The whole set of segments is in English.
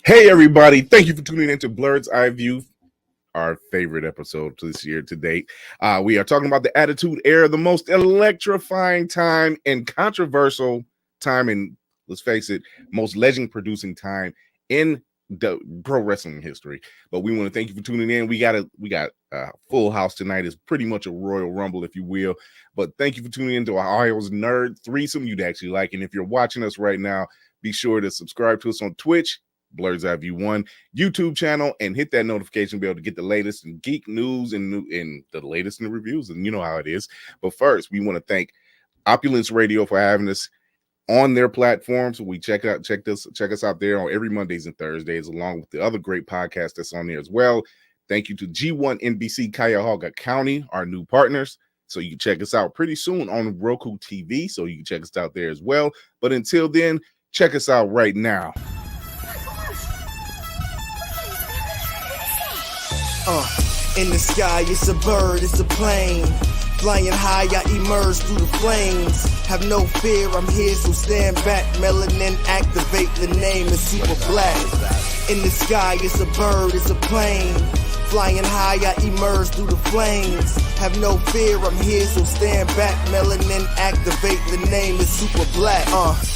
Hey everybody, thank you for tuning in to Blurred's Eye View, our favorite episode this year to date. We are talking about the Attitude Era, the most electrifying time and controversial time, and let's face it, most legend-producing time in the pro wrestling history. But we want to thank you for tuning in. We got a full house tonight. It's pretty much a Royal Rumble, if you will. But thank you for tuning in to Ohio's Nerd Threesome. You'd actually like, and if you're watching us right now, be sure to subscribe to us on Twitch, Blurred's Eye View 1 YouTube channel, and hit that notification bell to get the latest in geek news and the latest in the reviews. And you know how it is. But first, we want to thank Opulence Radio for having us on their platform. So we check us out there on every Mondays and Thursdays, along with the other great podcasts that's on there as well. Thank you to G1 NBC Cuyahoga County, our new partners. So you can check us out pretty soon on Roku TV. So you can check us out there as well. But until then, check us out right now. In the sky, it's a bird, it's a plane. Flying high, I emerge through the flames. Have no fear, I'm here, so stand back. Melanin activate, the name is super black. In the sky, it's a bird, it's a plane. Flying high, I emerge through the flames. Have no fear, I'm here, so stand back. Melanin activate, the name is super black.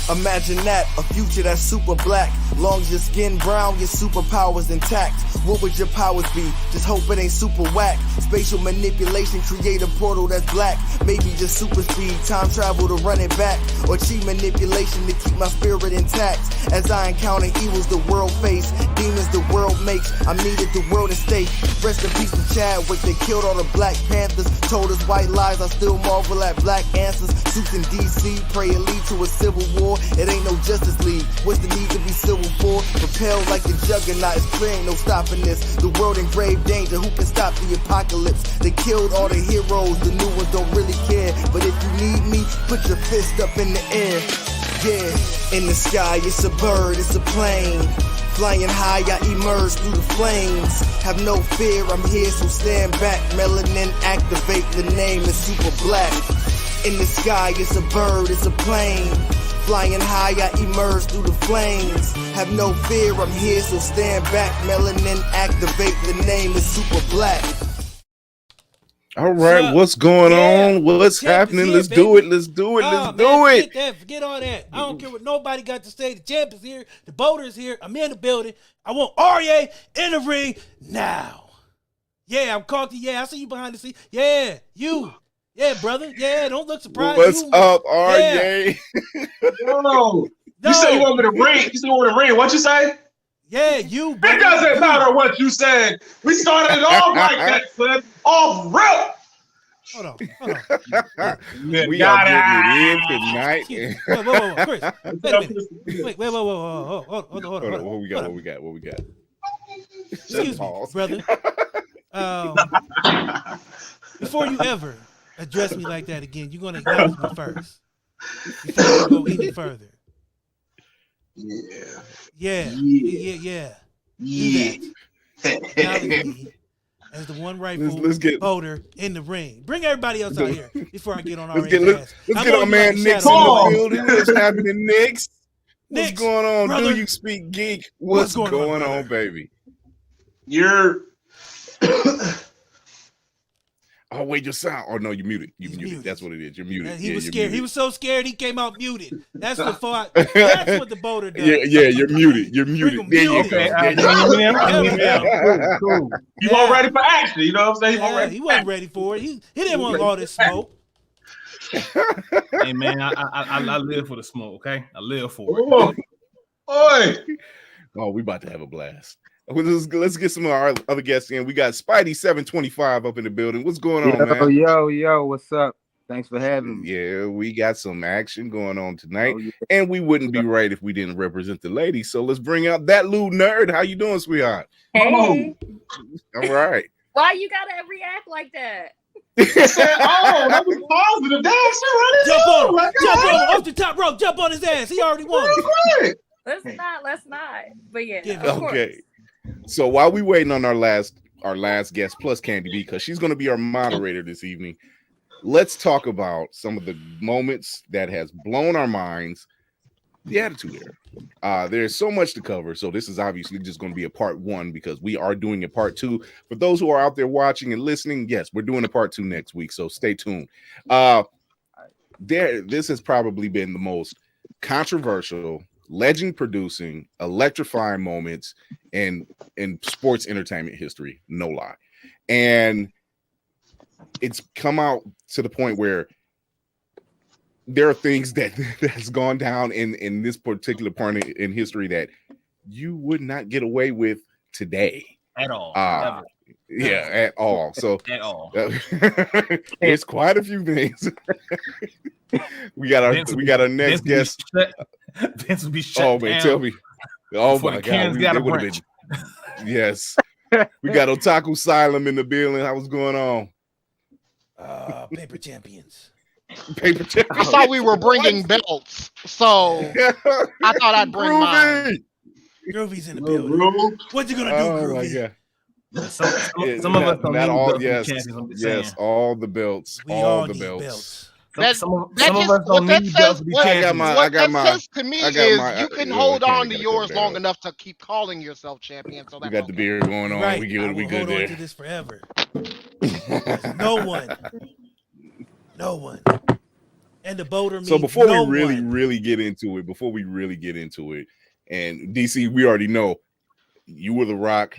Imagine that, a future that's super black. Long as your skin brown, your superpowers intact. What would your powers be? Just hope it ain't super whack. Spatial manipulation, create a portal that's black. Maybe just super speed, time travel to run it back. Or cheat manipulation to keep my spirit intact. As I encounter evils the world face, demons the world makes, I'm needed the world at stake. Rest in peace to Chadwick, they killed all the Black Panthers. Told us white lies, I still marvel at black answers. Suits in DC, pray it lead to a civil war. It ain't no Justice League, what's the need to be civil for? Propelled like the juggernaut, it's clear ain't no stopping this. The world in grave danger, who can stop the apocalypse? They killed all the heroes, the new ones don't really care. But if you need me, put your fist up in the air. Yeah, in the sky, it's a bird, it's a plane. Flying high, I emerge through the flames. Have no fear, I'm here, so stand back. Melanin activate, the name is super black. In the sky, it's a bird, it's a plane. Flying high, I emerge through the flames. Have no fear, I'm here, so stand back. Melanin activate, the name is super black. All right, what's going on? What's happening? Let's do it. Let's do it. Let's do it. Forget all that. I don't care what nobody got to say. The champ is here. The boater's here. I'm in the building. I want Aryeh in the ring now. Yeah, I'm Conky. Yeah, I see you behind the scene. Yeah, you. Yeah, brother. Yeah, don't look surprised. What's up, Aryeh? No. You said you want me to ring. You said you want to ring. What you say? Yeah, you. Brother. It doesn't matter what you said. We started it off like that, son. Off rip. Hold on. We are getting it in tonight. Whoa, Chris. Wait a minute. Wait, hold on. What we got? Excuse me, brother. Before you ever address me like that again, you're gonna acknowledge me first. Before we go any further. Yeah. Acknowledge me as the one rightful voter in the ring. Bring everybody else out here before I get on our Let's get our man Nick's in the building. What's happening, Nick's? What's going on? Brother, Do you speak geek? What's going on, baby? You're Oh, wait, your sound. Oh, no, you're muted. You're muted. That's what it is. You're muted. He was scared. He was so scared he came out muted. That's the thought. That's what the voter does. Yeah, you're muted. You're muted. There you go. Cool. You weren't ready for action. You know what I'm saying? He wasn't ready for it. He didn't want all this smoke. Hey, man, I live for the smoke, okay? I live for it. Oh, we about to have a blast. Let's get some of our other guests in. We got Spidey725 up in the building. What's going on, man? Yo, what's up? Thanks for having me. Yeah, we got some action going on tonight, and we wouldn't be right if we didn't represent the ladies. So let's bring out that little nerd. How you doing, sweetheart? Hey. All right. Why you gotta react like that? That was positive. Jump on off the top rope. Jump on his ass. He already won. Let's not. But yeah, okay. So while we waiting on our last guest plus Candy B, because she's going to be our moderator this evening, let's talk about some of the moments that has blown our minds the Attitude Era. There's so much to cover, so this is obviously just going to be a part 1 because we are doing a part 2. For those who are out there watching and listening, yes, we're doing a part 2 next week, so stay tuned. This has probably been the most controversial, legend-producing, electrifying moments in sports entertainment history, no lie. And it's come out to the point where there are things that's gone down in this particular part in history that you would not get away with today at all. Yeah, at all. So at all. There's quite a few things. we got our next guest. Vince will be shut oh man, down. Tell me. Oh my God, got a been. Yes, we got Otaku Asylum in the building. How was going on? Paper champions. Paper champions. I thought we were bringing belts, so I thought I'd bring mine. Groovy's in the building. What you gonna do, Groovy? My God. Some of us don't not need all. belts. Yes, all the belts. We all need the belts. Some of us don't need belts to be champions. What that says to me is you can hold on to yours long enough to keep calling yourself champion. So we got the beard going on. Right. We good. We good hold there. On to this forever. No one. And the boulder means so before no we one. really get into it, and DC, we already know you were The Rock.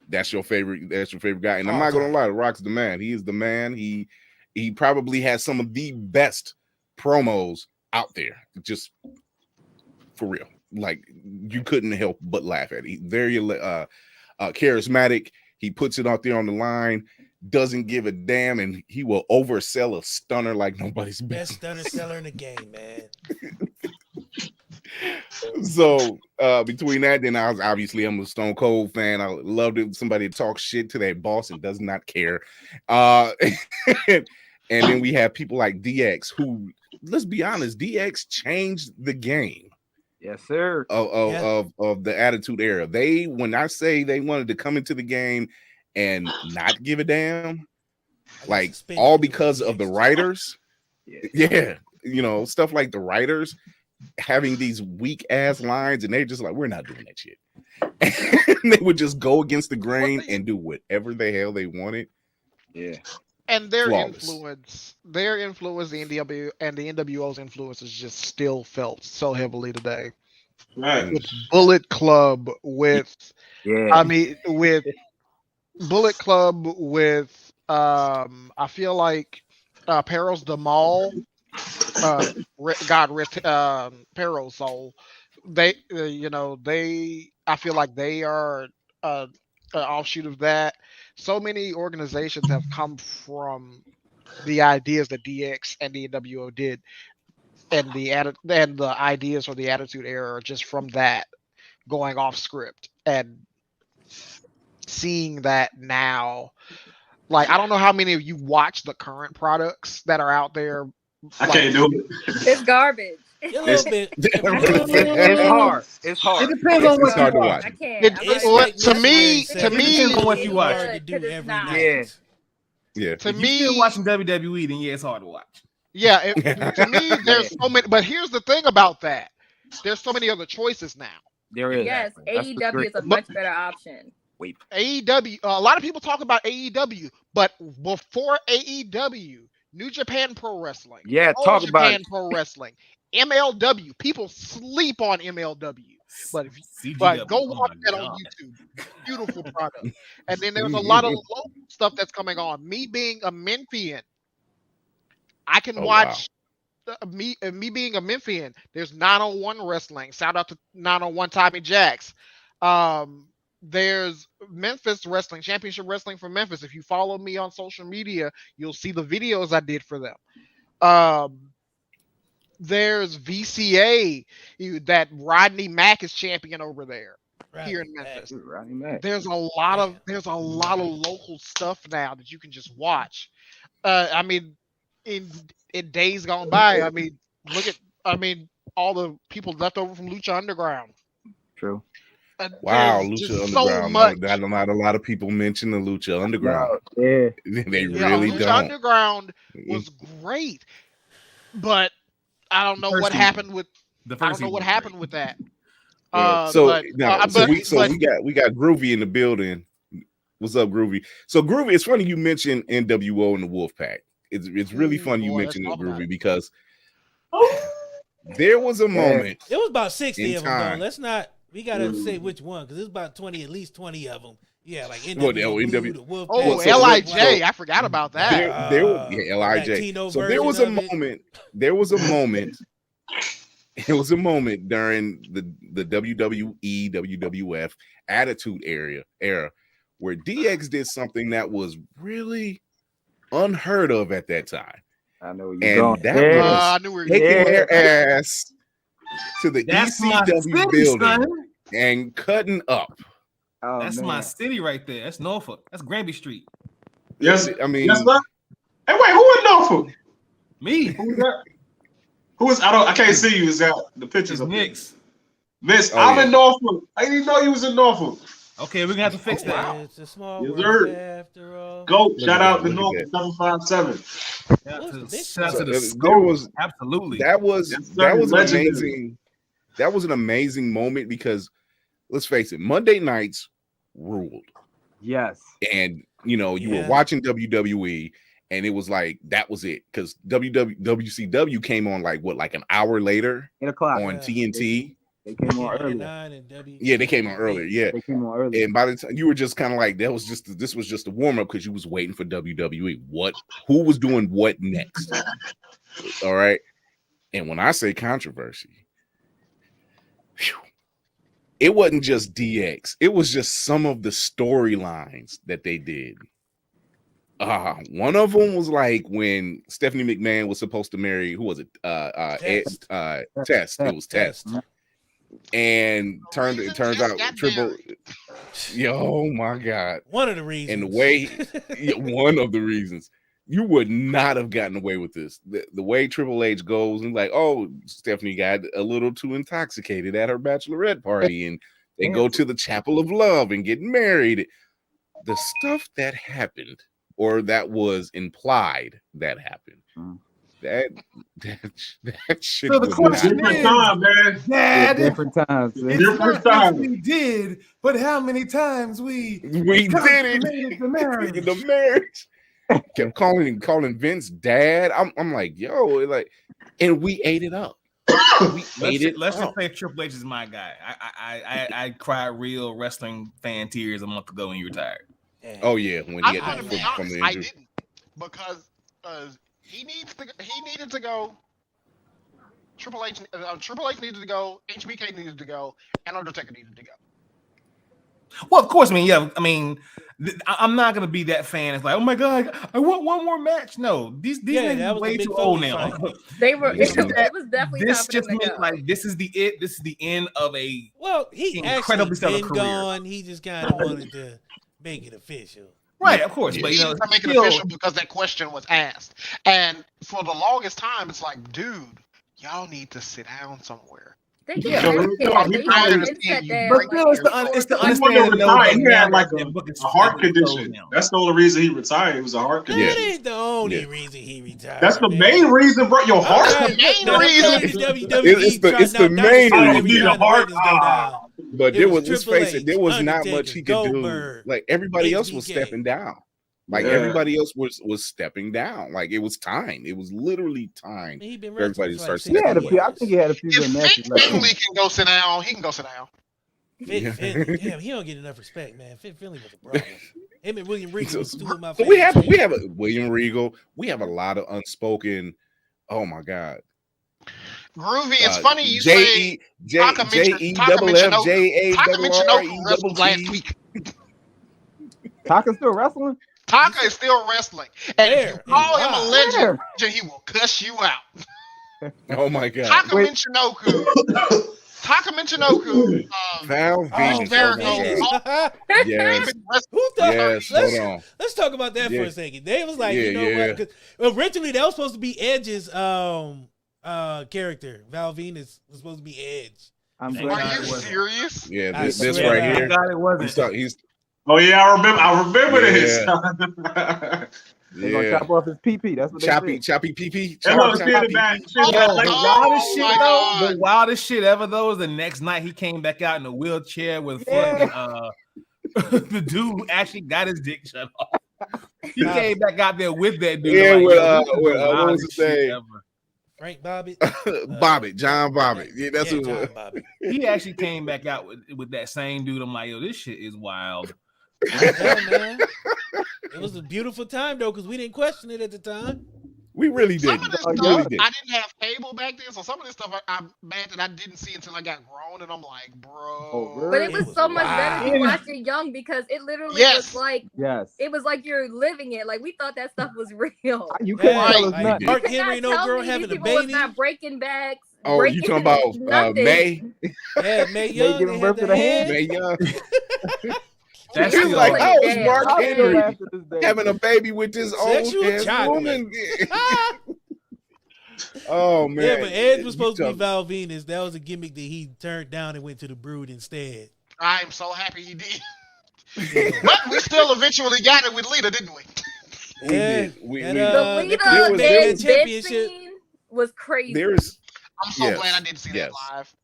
That's your favorite guy. And I'm not gonna lie, The Rock's the man. He is the man. He probably has some of the best promos out there. Just for real. Like you couldn't help but laugh at it. He's very charismatic. He puts it out there on the line, doesn't give a damn, and he will oversell a stunner like nobody's best stunner seller in the game, man. So between that, then I'm a Stone Cold fan. I loved it. Somebody talk shit to their boss and does not care. And then we have people like DX, who, let's be honest, DX changed the game. Yes, sir. Of the Attitude Era. When I say they wanted to come into the game and not give a damn, like all because of the writers. Yeah, stuff like the writers having these weak ass lines, and they're just like, we're not doing that shit. And they would just go against the grain and do whatever the hell they wanted. Yeah. And their Flawless. influence, the NW and the NWO's influence is just still felt so heavily today. Right. With Bullet Club, with Bullet Club, with I feel like Perros the Mall, God rest Perro's soul. I feel like they are an offshoot of that. So many organizations have come from the ideas that DX and the NWO did, and the ideas for the Attitude Era are just from that, going off script and seeing that now. Like, I don't know how many of you watch the current products that are out there. I can't do it. It's garbage. A little bit. It's hard. It's hard. It depends on what hard to you watch. I can't. To me, depends on what you watch. Yeah. To If me, you're still watching WWE, then yeah, it's hard to watch. Yeah, to me, there's so many. But here's the thing about that: there's so many other choices now. There is. Yes, AEW is a much better option. AEW. A lot of people talk about AEW, but before AEW, New Japan Pro Wrestling. Yeah, All talk Japan about it. Pro Wrestling. MLW. People sleep on MLW, but CGW, go watch that on YouTube. Beautiful product. And then there's a lot of local stuff that's coming on. Me being a Memphian, I can watch. Me being a Memphian, there's 901 wrestling. Shout out to 901 Tommy Jacks. There's Memphis Wrestling, Championship Wrestling from Memphis. If you follow me on social media, you'll see the videos I did for them. There's VCA that Rodney Mack is champion over there here in Memphis. Rodney Mack. There's a lot of local stuff now that you can just watch. I mean, in days gone by, I mean, all the people left over from Lucha Underground. True. Wow, There's Lucha just Underground. so much. Not a lot of people mention the Lucha Underground. Yeah. They really Lucha don't. Underground was great, but I don't know what happened with The I first don't know season what was happened great. with that. So But now, but we got Groovy in the building. What's up, Groovy? So Groovy, it's funny you mentioned NWO and the Wolfpack. It's really funny you boy, let's mentioned it, talk about Groovy, it. because there was a moment It was about 60 in of them, though. time. Let's not. We gotta say which one, because it's about 20, at least 20 of them. Yeah, like Well, NWO, NW Blue, the Wolfpack. Oh, so- Lij, so- I forgot about that. there Lij. Latino So there was a version of it. moment. There was a moment. It was a moment during the WWE, WWF Attitude era where DX did something that was really unheard of at that time. I know you're And going. that Yeah. was I knew where you taking Yeah. their ass to the That's my ECW city, building son. and cutting up. Oh, That's man. my city right there. That's Norfolk. That's Granby Street. Yes, I mean, yes, sir. Hey, wait, who in Norfolk? Me. Who's that? Who is? I can't see you. Is that the pictures It's of Knicks. Miss? Oh, I'm yeah. in Norfolk. I didn't know you was in Norfolk. Okay, we're gonna have to fix that. It's a small Yes, world sir. after all. Go! Look Shout at out that, to look at Norfolk 757. Shout out to What's the big shout out to So, the there scope. was- Absolutely. that was Yes, sir. that was an Legendary. amazing. That was an amazing moment because let's face it, Monday nights ruled. Yes. And you know, you were Yeah. watching WWE, and it was like that was it because WCW came on like an hour later 8 o'clock. on Yeah. TNT. They came on Yeah, earlier. 9 and W. Yeah, they came on earlier. Yeah, They came on earlier. and by the time you were just kind of like this was just a warm up because you was waiting for WWE. Who was doing what next? All right, and when I say controversy, phew, it wasn't just DX. It was just some of the storylines that they did. One of them was like when Stephanie McMahon was supposed to marry, who was it? Test. Test. It was Test. And it turns out Triple. Oh my God. One of the reasons. And the way, one of the reasons you would not have gotten away with this. The way Triple H goes and like, oh, Stephanie got a little too intoxicated at her bachelorette party, and they go to the Chapel of Love and get married. The stuff that happened, or that was implied that happened, that shit. So the was question not- Different time, man. Dad, Different times. it's Different not times. what we did, but how many times we did it. consummated the marriage. The marriage. Kept calling Vince dad. I'm like, yo, like, and we ate it up. Let's just say Triple H is my guy. I cried real wrestling fan tears a month ago when he retired. Oh yeah, when I'm he gonna had be from honest, the I injury. didn't because he needed to go. Triple H needed to go. HBK needed to go, and Undertaker needed to go. Well, of course, I mean, I'm not gonna be that fan. It's like, oh my god, I want one more match. No, these Yeah, niggas that are was way the too Mick old Foley now. fight. They were. This It was definitely This time for just them to meant go. like this is the end of a. Well, he Incredibly actually stellar been career. gone. He just kind of wanted to make it official. Right, of course, Yeah. but He you know, needed to make it still- official because that question was asked, and for the longest time, it's like, dude, y'all need to sit down somewhere. They can't Yeah, educate we us. They probably should understand sit you down. But break still, it's the He understanding wouldn't to know retire. that He had now like that book is a heart closed condition. now. That's the only reason he retired. It was a heart That condition. ain't the only Yeah. reason he retired. That's the man. main reason, bro. Your heart. All right, main look, reason. I'm telling you, WWE It's the trying to main knock I Dr. don't need a Every time the heart. ratings go down. But It there was was, let's Triple face it, H, there was not Undertaker, much he could Goldberg, do. Like everybody else was HBK. stepping down. Like Yeah. everybody else was stepping down. Like it was time. It was literally time. He been for everybody to wrestling start for He like had a 60 few. I years. think he had a few If good matches Fit left. Finley can go sit down, he can go sit down. Fit Finley, damn, he don't get enough respect, man. Fit Finley was a problem. Him and William Regal was two of my So we favorites. have a William Regal. We have a lot of unspoken. Oh my God. Groovy, it's funny you say Taka mentioned Michinoku wrestled last week. Taka's still wrestling. Taka is still wrestling, and if you Where? call him a Why? legend, he will cuss you out. Oh my God. Taka Wait. Michinoku. Val Oh, Venus. Val Oh my Venus. God. Yes. Who thought? Yes. Hold on. Let's talk about that for Yeah. a second. They was like, Yeah, you know yeah. what? 'Cause originally that was supposed to be Edge's character. Val Venus was supposed to be Edge. I'm Thank Are glad. God you it wasn't. serious? Yeah, I this swear right to here. God, it wasn't. He's Oh yeah, I remember. I remember this. They gonna chop off his PP. That's what they Choppy said. PP. That mother fitted back. Yo, Like, the oh wildest shit my though, God. the wildest shit ever though is the next night he came back out in a wheelchair with fucking the dude who actually got his dick shut off. He came back out there with that dude. Yeah, like, with, yo, this is the what was wildest his shit name? ever. Frank Bobbitt. Bobbitt, John Bobbitt. Yeah, that's who it John was. Bobbitt. He actually came back out with that same dude. I'm like, yo, this shit is wild. Yeah, man. It was a beautiful time though, because we didn't question it at the time. We really Some didn't. of this We stuff, really did. I didn't have cable back then, so some of this stuff I'm mad that I didn't see until I got grown, and I'm like, bro. Oh, really? But it was so much better to wild. watch it young because it literally Yes. was like Yes. it was like you're living it. Like we thought that stuff was real. You couldn't Yeah, tell us like nothing. Mark You could Henry, not no tell girl me having these a people was baby. not breaking backs. Oh, you talking about nothing. May? Yeah, May Young. giving They birth had to the the head. May Young. That's He's still like, like, how was damn. Mark I still Henry laugh to this day. having a baby with this old Sexual ass chocolate. woman? Oh man. Yeah, but Edge was You supposed to be talk- Val Venus. That was a gimmick that he turned down and went to the Brood instead. I am so happy he did. But we still eventually got it with Lita, didn't we? We Yeah, did. We that, did. The there Lita was- dead there was bitch championship. scene was crazy. There's I'm so Yes, glad I didn't see yes. that live.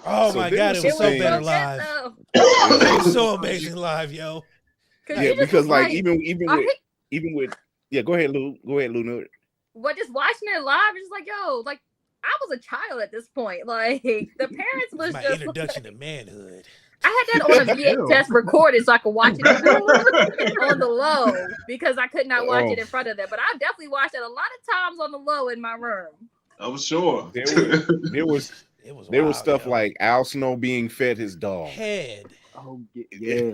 Oh So my there god, was it was some so things- better good, live. though. It was so amazing live, yo. 'Cause yeah, you just because was like even I with yeah, go ahead, Lou. Go ahead, Lou. But just watching it live, it's just like, yo, like I was a child at this point. Like the parents was My just introduction to manhood. I had that on a VHS recorded so I could watch it on the low because I could not watch it in front of them. But I definitely watched it a lot of times on the low in my room. I was sure. There was It was there wild, was stuff yo. like Al Snow being fed his dog. head. Oh yeah.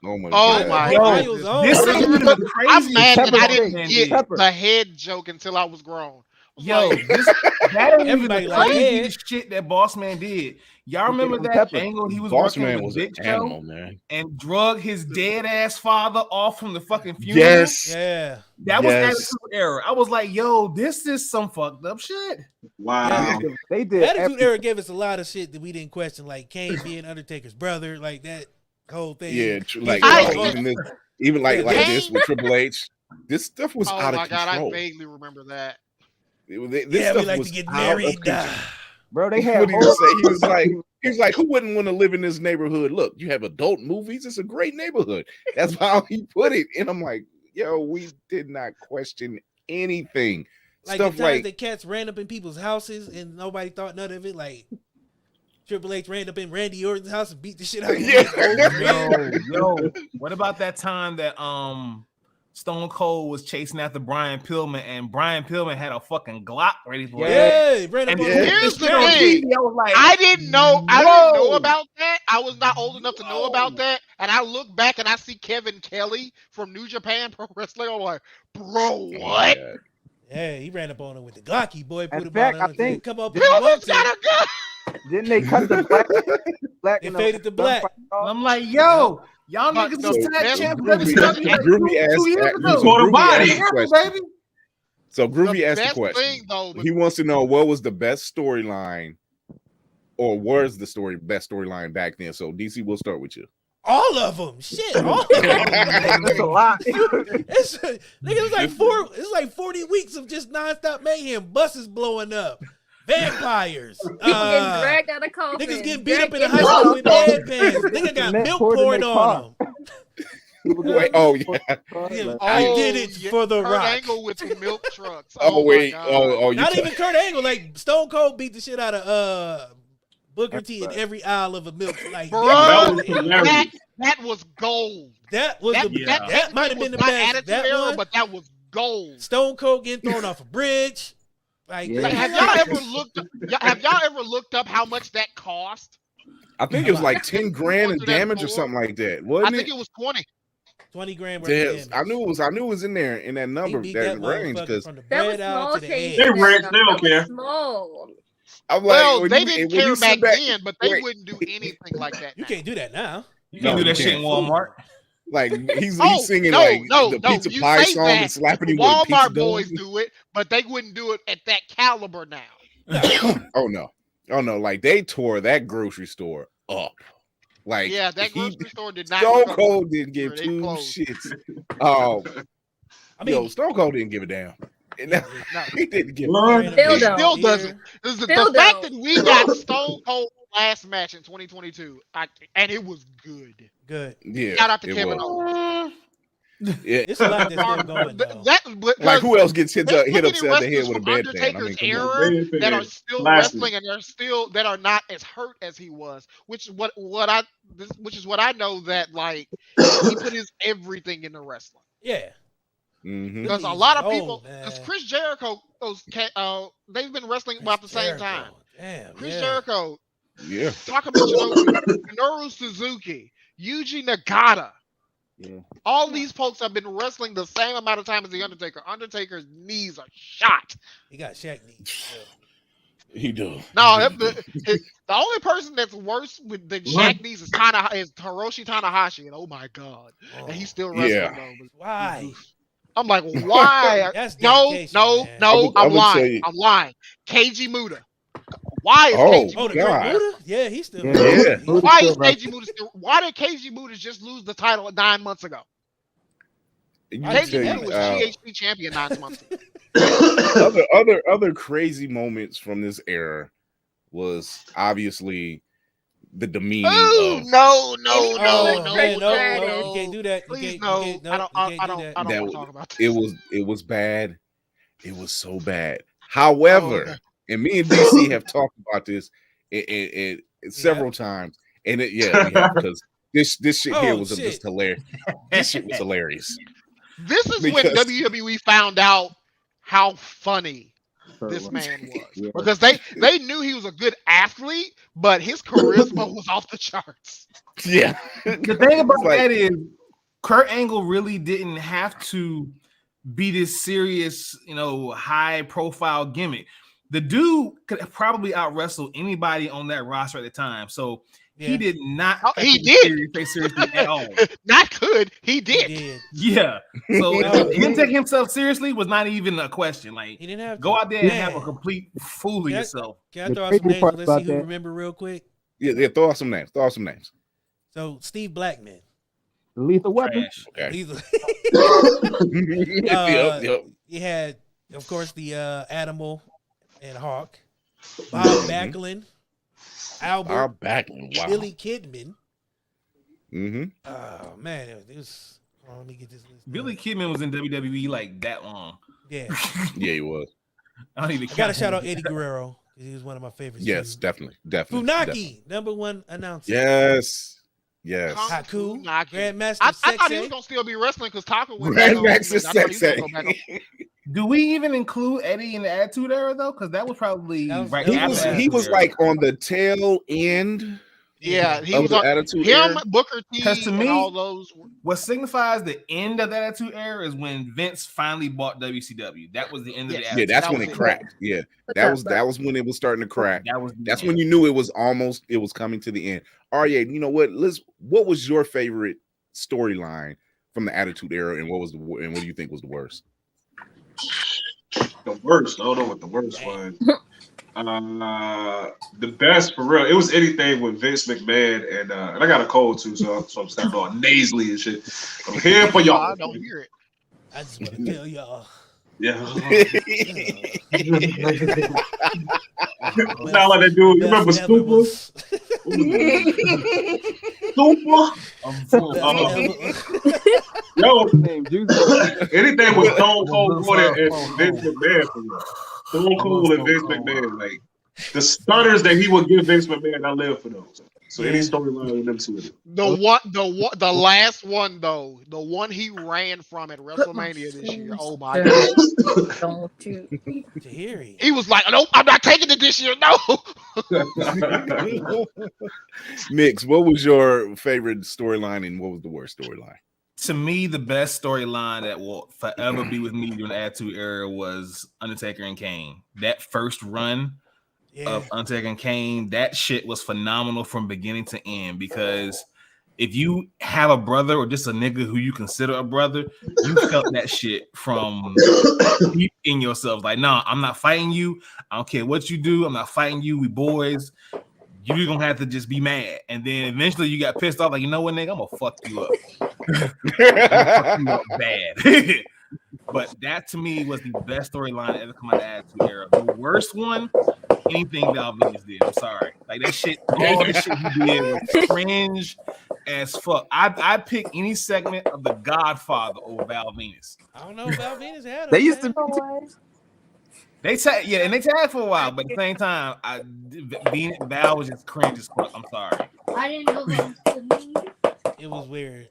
Oh my Oh god. my Yo, God. Miles on. This ain't even the I'm crazy. mad that I Pepper didn't steak. get Pepper. the head joke until I was grown. Yo, Like, that ain't even Everybody the like craziest shit that Boss Man did. Y'all remember that Pepper. angle he was Boss working Man with was Big an Show animal, man. and drug his dead ass father off from the fucking funeral? Yes. Yeah. That was Yes. Attitude Era. I was like, yo, this is some fucked up shit. Wow. They did Attitude everything. Era gave us a lot of shit that we didn't question, like Kane being Undertaker's brother, like that whole thing. Yeah, like I- even like Kane- this with Triple H. This stuff was oh out of my God, I control. vaguely remember that. This yeah, stuff we like was to get out married. of control. Bro, they What had did he say? He was like, who wouldn't want to live in this neighborhood? Look, you have adult movies. It's a great neighborhood. That's how he put it. And I'm like, yo, we did not question anything. Like the Stuff times like that cats ran up in people's houses and nobody thought none of it. Like Triple H ran up in Randy Orton's house and beat the shit out of him. Yeah. Yo, what about that time that Stone Cold was chasing after Brian Pillman and Brian Pillman had a fucking Glock ready for him? Yeah, he ran up And on Yeah. Here's the shit on thing. TV, I was like, I didn't know Whoa. about that. I was not old enough to know about that. And I look back and I see Kevin Kelly from New Japan Pro Wrestling. I'm like, bro, what? Oh, Yeah, he ran up on him with the Glocky boy. Put In him fact, on I him. think- Come up if you Pillman's want to. got a gun. Didn't they cut the black It and faded to black. I'm like, yo, y'all But niggas the was tag best- champs Groovy- WCW like Groovy 2 years asked- ago. Caught a Groovy body. asked the Yeah, question. baby. So Groovy The asked the best question. thing, though, He wants to know what was the best storyline, or was the best storyline back then. So DC, we'll start with you. All of them. Shit. All of them. That's a lot. It's nigga, it's like 40 weeks of just nonstop mayhem, buses blowing up, vampires, People getting dragged out of coffins. niggas getting beat up in the dragged high school in with coffins. bedpans. Nigga got Cement milk poured in poured their on them. Wait, oh yeah. Yeah, Like, I did it yeah, for the Kurt Rock. Angle with the milk trucks. Oh my wait. God. Oh you. Not even Kurt Angle. Like Stone Cold beat the shit out of Booker T in every aisle of a milk. Like Bro, That was hilarious. that was gold. that was That, the that, that might have been the was not best. Attitude That Era, one, but that was gold. Stone Cold getting thrown off a bridge. Like, Yeah. Like, have y'all ever looked up how much that cost? I think it was like 10 grand in damage or something like that, I wasn't think it? it was 20. 20 grand worth of Yes, damage. I knew it was in there in that He number, beat that that range, motherfucker because from the That was bread out small to the change. egg. They rich, they don't That was care. Small. I'm like, Well, when they you- didn't when you care sit back back- then, but they wait. wouldn't do anything like that. You now. can't do that now. You can No, do that you shit in Walmart. Like he's Oh, singing no, like no, the no, pizza you pie say song that. and slapping him with a pizza Walmart dough. boys do it, but they wouldn't do it at that caliber now. Oh no, like they tore that grocery store up. Like Yeah, that grocery store did not. Stone recover. Cold didn't give They two closed. shits. I mean, Yo, Stone Cold didn't give a damn. No. He didn't give a Lord. damn. Still He don't. still doesn't. The Still fact don't. that we got Stone Cold last match in 2022, and it was good. good. Yeah, Shout out to it Kevin was. Owens. Yeah, It's a lot that's still going though. like who else gets hit There's too many upside the head wrestlers with a from bedpan? I Undertaker's mean, come on. era Bedpan, that are still classic. wrestling and that are not as hurt as he was, which is what I know that like he put his everything into wrestling. Yeah. Mhm. Because a He's lot of old, people, man. because Chris Jericho, they've been wrestling about the same time. Damn. Chris yeah. Jericho, Yeah. Taka Michinoku, Minoru Suzuki, Yuji Nagata. Yeah. All these folks have been wrestling the same amount of time as the Undertaker. Undertaker's knees are shot. He got Shaq knees. He do. No, the only person that's worse than Shaq knees is Hiroshi Tanahashi, and oh my god, and he's still wrestling Yeah. though. Why? I'm like, why? That's no, dedication, no, man. no. I I'm would lying. say- I'm lying. Keiji Muda. Why is Oh, Keiji Oh, the Muda? Great God. Muda? Yeah, he's still. Yeah. Why is Keiji Muda still? Why did Keiji Muda just lose the title 9 months ago? You I Keiji tell Muda you, was GHC champion 9 months ago. other crazy moments from this era was obviously the demeaning Oh of no, man, no. You can't do that. Please you no. can't, I don't want to That- talk about this. it was bad. It was so bad. However, and me and DC have talked about this it several times, and we have because this shit here Oh, was shit. just hilarious. This shit was hilarious. This is when Because- WWE found out how funny this man was. Yeah. Because they knew he was a good athlete, but his charisma was off the charts. Yeah, The thing about like- that is Kurt Angle really didn't have to be this serious, high profile gimmick. The dude could probably out wrestle anybody on that roster at the time. So Yeah. he did not. Oh, he take seriously at all. Not good, he He did. did. Yeah. So No. him taking himself seriously was not even a question. Like, He didn't have to. go out there and Man. have a complete fool of Yeah. yourself. Can I The throw out some crazy names? part Let's see about who that- remember real quick. yeah. Throw out some names. So Steve Blackman. Lethal Weapon. Trash. Okay. He's Yep. he had, of course, the Animal and Hawk, Bob Backlund, Albert, Bob Backlund. Wow. Billy Kidman. Mm-hmm. Oh man, it was. Oh, let me get this list. Billy Kidman was in WWE like that long. Yeah, Yeah, he was. I don't even I gotta count shout him. out Eddie Guerrero because he was one of my favorites. Yes, too. definitely. Funaki, #1 announcer. Yes. Haku, Funaki. Grandmaster I thought he was Sexay. gonna still be wrestling because Taka went Grandmaster back on. I thought he was gonna go back on. Sexay. Do we even include Eddie in the Attitude Era though? Because that was probably That was- right that He after was the he Attitude was Era. like on the tail end Yeah, he of was the on Attitude him, Era. Booker T, 'Cause to and me- all those. What signifies the end of the Attitude Era is when Vince finally bought WCW. That was the end of the Yeah, Attitude. Yeah, that's That when was it it. cracked. Yeah, that was when it was starting to crack. That's when you knew it was coming to the end. Arya, you know what? What was your favorite storyline from the Attitude Era, and what do you think was the worst? The worst. I don't know what the worst was. The best for real. It was anything with Vince McMahon and I got a cold too, so I'm starting all nasally and shit. I'm here for y'all. I don't hear it. I just want to tell y'all. Yeah. Sound like that dude. You remember Best ever Stupor? was- Stupor? Yo, Name Juicy. anything with Stone Cold Gordon and Vince McMahon for real. Stone Cold and Vince McMahon, like the stutters that he would give Vince McMahon, I live for those. So any storyline with them two. The last one though, the one he ran from at WrestleMania this year. Oh my god! Don't you? Tahiri. He was like, "Nope, I'm not taking it this year." No. Mix, what was your favorite storyline and what was the worst storyline? To me, the best storyline that will forever be with me during the Attitude Era was Undertaker and Kane. That first run of Undertaker and Kane, that shit was phenomenal from beginning to end, because if you have a brother or just a nigga who you consider a brother, you felt that shit from deep in yourself. Like, nah, I'm not fighting you. I don't care what you do. I'm not fighting you. We boys. You're gonna have to just be mad. And then eventually you got pissed off, like, you know what, nigga, I'm gonna fuck you up. I'm gonna fuck you up bad. But that to me was the best storyline that ever come out of the Attitude Era. The worst one, anything Val Venus did. I'm sorry. Like that shit, all the shit he did was cringe as fuck. I pick any segment of The Godfather over Val Venus. I don't know if Val Venus had him. They used to They tagged for a while, but at the same time, Val was just cringe as fuck. I'm sorry. I didn't know that was me. It was weird.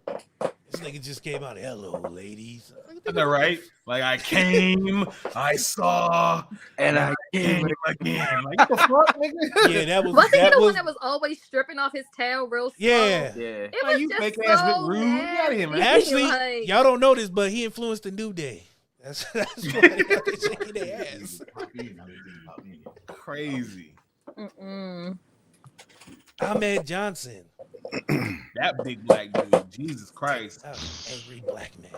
This nigga just came out. Hello, ladies. I know, right? Like I came, I saw, and I came again. Like what the fuck, nigga? Yeah, that was. Wasn't he that the was, one that was always stripping off his tail real slow? Yeah. It Like, was you just fake so ass Rick Rude. Get out of here, man. Actually, like, y'all don't know this, but he influenced the New Day. That's why they shaking their ass. Crazy. Ahmed Johnson. That big black dude. Jesus Christ. That was an angry black man.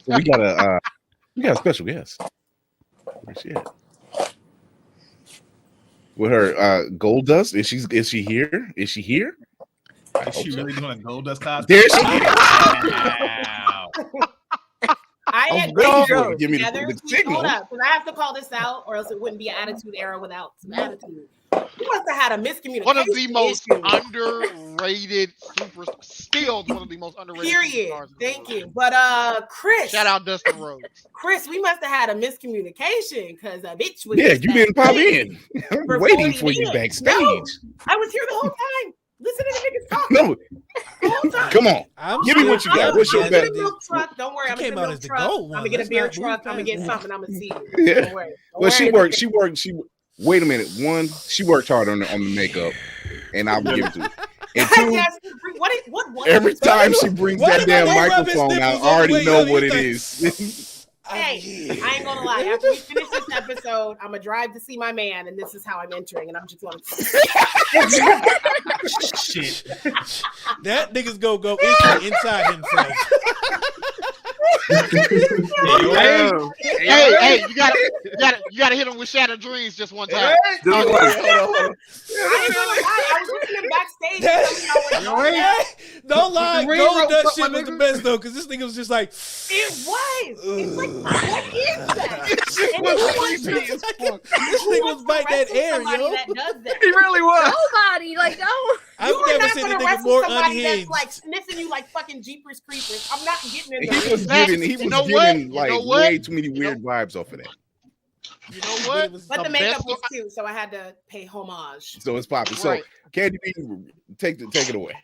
So we got a special guest. Where's she at? With her gold dust. Is she here? Is she here? Is she really doing a gold dust cosplay? There she is. Wow. I had Give me together. the signal. Hold up, because I have to call this out, or else it wouldn't be an Attitude Era without some attitude. You must have had a miscommunication. One of the most issue. underrated still one of the most underrated. Period. superstars in the Thank world. you. But Chris. Shout out Dustin Rhodes. Chris, we must have had a miscommunication because a bitch was. Yeah, you didn't pop in. I'm For waiting 40 for you minutes. backstage. No, I was here the whole time. Listen to the niggas talk. No, The whole time. come on. I'm Give me what you got. What's your I'm gonna bet? get a milk truck. Don't worry. I'm He gonna came get a out milk as the truck. GOAT I'm one. gonna get a Let's beer not move truck. I'm gonna get past something. I'm gonna see you. Yeah. Don't worry. Well, she worked. Wait a minute. One, she worked hard on the makeup, and I'll give it to her. And two, Yes, what every time she brings Why that did damn I rub his microphone out, nipples I already all the way know up? what He's it like, is. Hey, I ain't gonna lie. After we finish this episode, I'm gonna drive to see my man, and this is how I'm entering. And I'm just going. Shit. That nigga's go inside himself. Hey, you gotta hit him with Shattered Dreams just one time. I ain't gonna lie. I was listening backstage. Don't lie. Green Gold Rope Dust fuck shit my was the nigga. best though, because this nigga was just like, It was. It's like, what is that? And this nigga was biting that air, yo. That does that. He really was. nobody, like, no. I've You are never not seen a gonna nigga wrestle more somebody that's unhinged. like sniffing you like fucking Jeepers Creepers. I'm not getting in He there. was giving like You know what? way too many weird vibes off of that. You know what? But the makeup best was cute, so I had to pay homage. So it's popping. So Right. Candy B, take it away.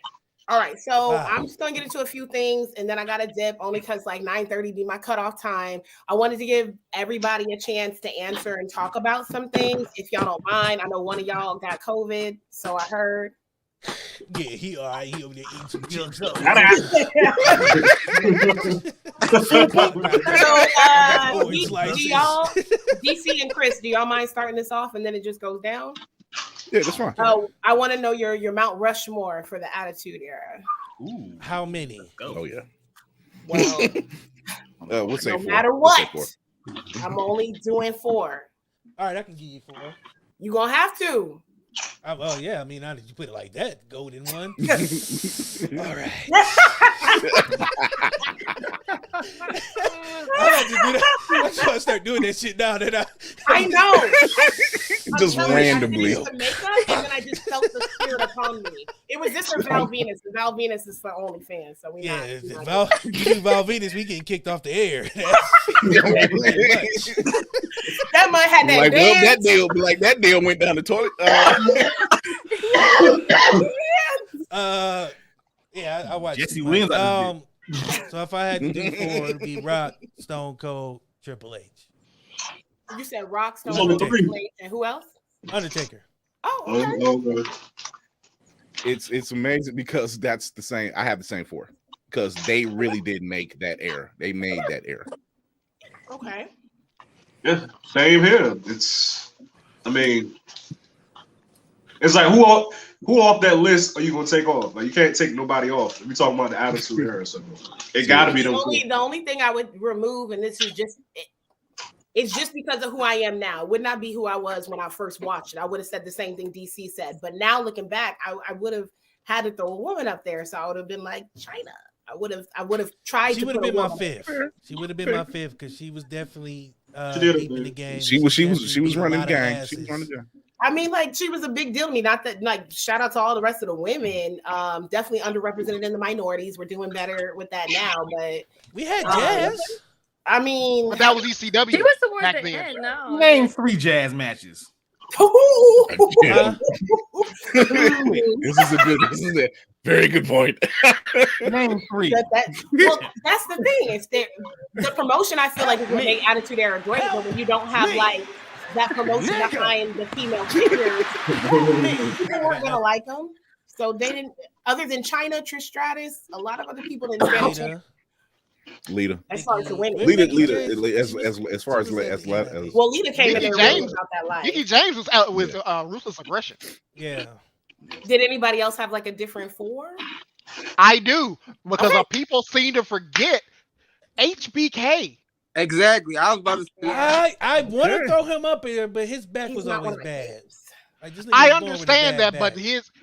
All right, so Wow. I'm just gonna get into a few things, and then I got to dip only because like 9:30 be my cutoff time. I wanted to give everybody a chance to answer and talk about some things, if y'all don't mind. I know one of y'all got COVID, so I heard. Yeah, he all right. He over there eating some chips. So, y'all, DC and Chris, do y'all mind starting this off, and then it just goes down? Yeah, that's fine. Oh, I want to know your Mount Rushmore for the Attitude Era. Ooh. How many? Oh yeah. Well, We'll say no 4. matter We'll say what, 4. I'm only doing 4. All right, I can give you 4. You gonna have to. Oh yeah, I mean, now that you put it like that, golden one. All right. I like to do that. I'm trying to start doing that shit now that I know. Just I'm telling you, randomly. I finished the makeup, and then I just felt the spirit upon me. It was this or Val Venus. And Val Venus is for OnlyFans, so we Yeah, not. if you do Val Venus, we getting kicked off the air. That might have that Like, well, that dance. deal be like that deal went down the toilet. Yeah, I watched Jesse it. Williams out So if I had to do 4, it'd be Rock, Stone Cold, Triple H, You said Rock, Stone, It's only Cold, 3. Triple H, and who else? Undertaker. Oh, okay. It's amazing because that's the same. I have the same 4 because they really did make that era. They made that era. Okay. Yeah, same here. I mean, it's like who off that list are you gonna take off? Like you can't take nobody off. We talking about the Attitude Era, so it got to be them. The only thing I would remove, and this is just it's just because of who I am now. It would not be who I was when I first watched it. I would have said the same thing DC said, but now looking back, I would have had to throw a woman up there, so I would have been like China. I would have tried She to would have put a been my woman. fifth. She would have been my fifth because she was definitely She did it, deep in the man. game. She was definitely beat a running lot the of game. She was asses. running the game. I mean, like, she was a big deal to me. Not that, like, shout out to all the rest of the women. Definitely underrepresented in the minorities. We're doing better with that now, but We had Jazz. I mean, But that was ECW. She was towards back the then. end. No, Name 3 jazz matches. Yeah. This is a very good point. Name 3. Well, that's the thing. It's the promotion. I feel like is what make Attitude Era great, but when you don't have like that promotion behind the female figures, people weren't gonna like them. So they didn't. Other than China, Trish Stratus, a lot of other people didn't stand Lita. as far as the women. Lita, as far as Well, Lita came in Mickey there James- really about that life. Mickey James was out with ruthless aggression. Yeah. Did anybody else have like a different 4? I do, because people seem to forget HBK. Exactly. I was about to say. I want to throw him up here, but his back was not always one of bad. Like, this nigga I was born with a understand bad that, back.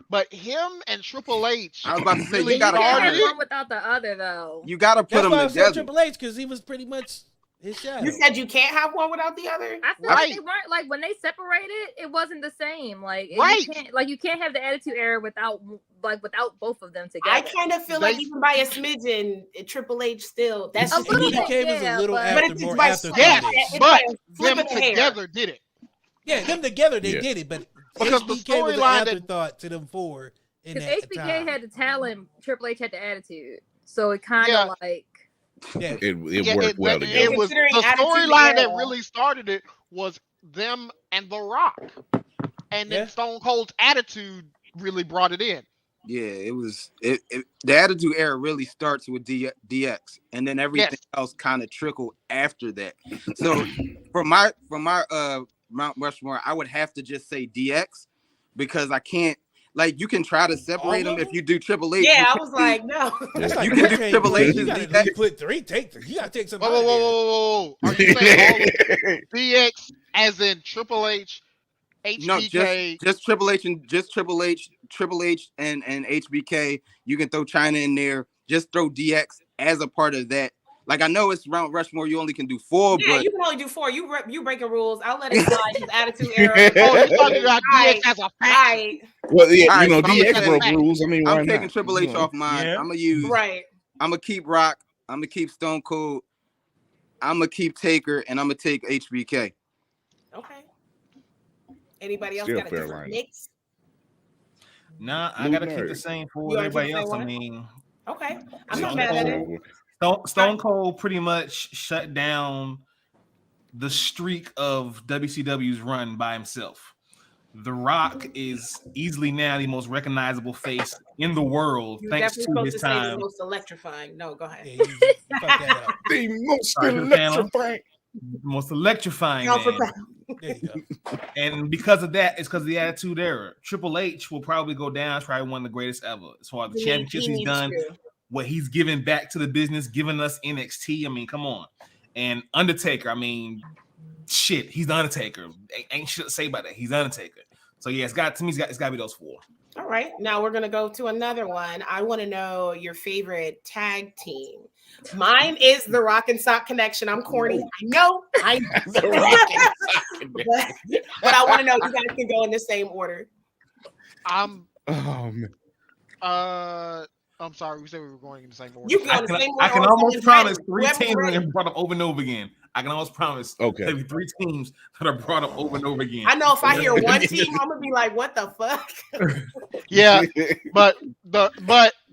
but him and Triple H. I was about to say really you gotta can't started have it. one without the other though. You gotta put That's them why I said together. Triple H, because he was pretty much his shadow. You said you can't have one without the other. I feel like they weren't like when they separated, it wasn't the same. Like you can't have the Attitude Era without both of them together. I kind of feel like even by a smidgen, Triple H still. That's just me. HBK was a little but after, it's more by after. Yes, it's but by them flipping the hair. together did it. Yeah, them together they Yeah. did it, but Because the HBK was an storyline that- afterthought to them 4. Because HBK had the talent, Triple H had the attitude, so it kind of like yeah, it worked well together. It was Considering the Attitude storyline that Era. really started it was them and The Rock, and then Yeah. Stone Cold's attitude really brought it in. Yeah, it was the Attitude Era really starts with DX, and then everything else kind of trickled after that. So from my Mount Rushmore, I would have to just say DX because I can't. Like, you can try to separate them if you do Triple H. Yeah, I was like, no. That's like You can do okay, Triple H You and gotta DX. put 3. Take 3. You gotta take some. Whoa. Are you saying all of DX as in Triple H, HBK? No, just Triple H and Triple H and HBK. You can throw China in there. Just throw DX as a part of that. Like, I know it's Mount Rushmore. You only can do 4, Yeah, but you can only do 4. You breaking rules. I'll let it slide. His Attitude Era. Oh, you talking about DX as a All fact? right. Well, yeah, All right, you know, so I'm DX gonna broke say- rules. I mean, why I'm taking not? Triple H You know. off mine. Yeah. I'm gonna use. Right. I'm gonna keep Rock. I'm gonna keep Stone Cold. I'm gonna keep Taker, and I'm gonna take HBK. Okay. Anybody else Still got a fair different line. mix? Nah, I Blue gotta keep Nerd. the same for You wanna everybody keep the else. same I one? mean, Okay. I'm Stone not mad at it. Stone Cold pretty much shut down the streak of WCW's run by himself. The Rock is easily now the most recognizable face in the world, You're thanks definitely to supposed his to say the time. most electrifying. No, go ahead. Yeah, you fucked that up. The most Sorry, Channel. electrifying. Most electrifying Pound for man. pound. There you go. And because of that, it's because of the Attitude Era. Triple H will probably go down as probably one of the greatest ever. As far as the championships he's needs done, to. what he's given back to the business, giving us NXT. I mean, come on. And Undertaker, I mean, shit, he's the Undertaker. Ain't shit to say about that. He's the Undertaker. So yeah, it's got to be those 4. All right. Now we're gonna go to another one. I want to know your favorite tag team. Mine is the Rock and Sock Connection. I'm corny. I know. The Rock and but I want to know. You guys can go in the same order. Oh man. I'm sorry. We said we were going in the same order. You can go in the same order. I can or almost someone's promise ready. 3 Whoever's teams ready. that are brought up over and over again. I can almost promise there'll be 3 teams that are brought up over and over again. I know if I hear one team, I'm gonna be like, "What the fuck?" Yeah, but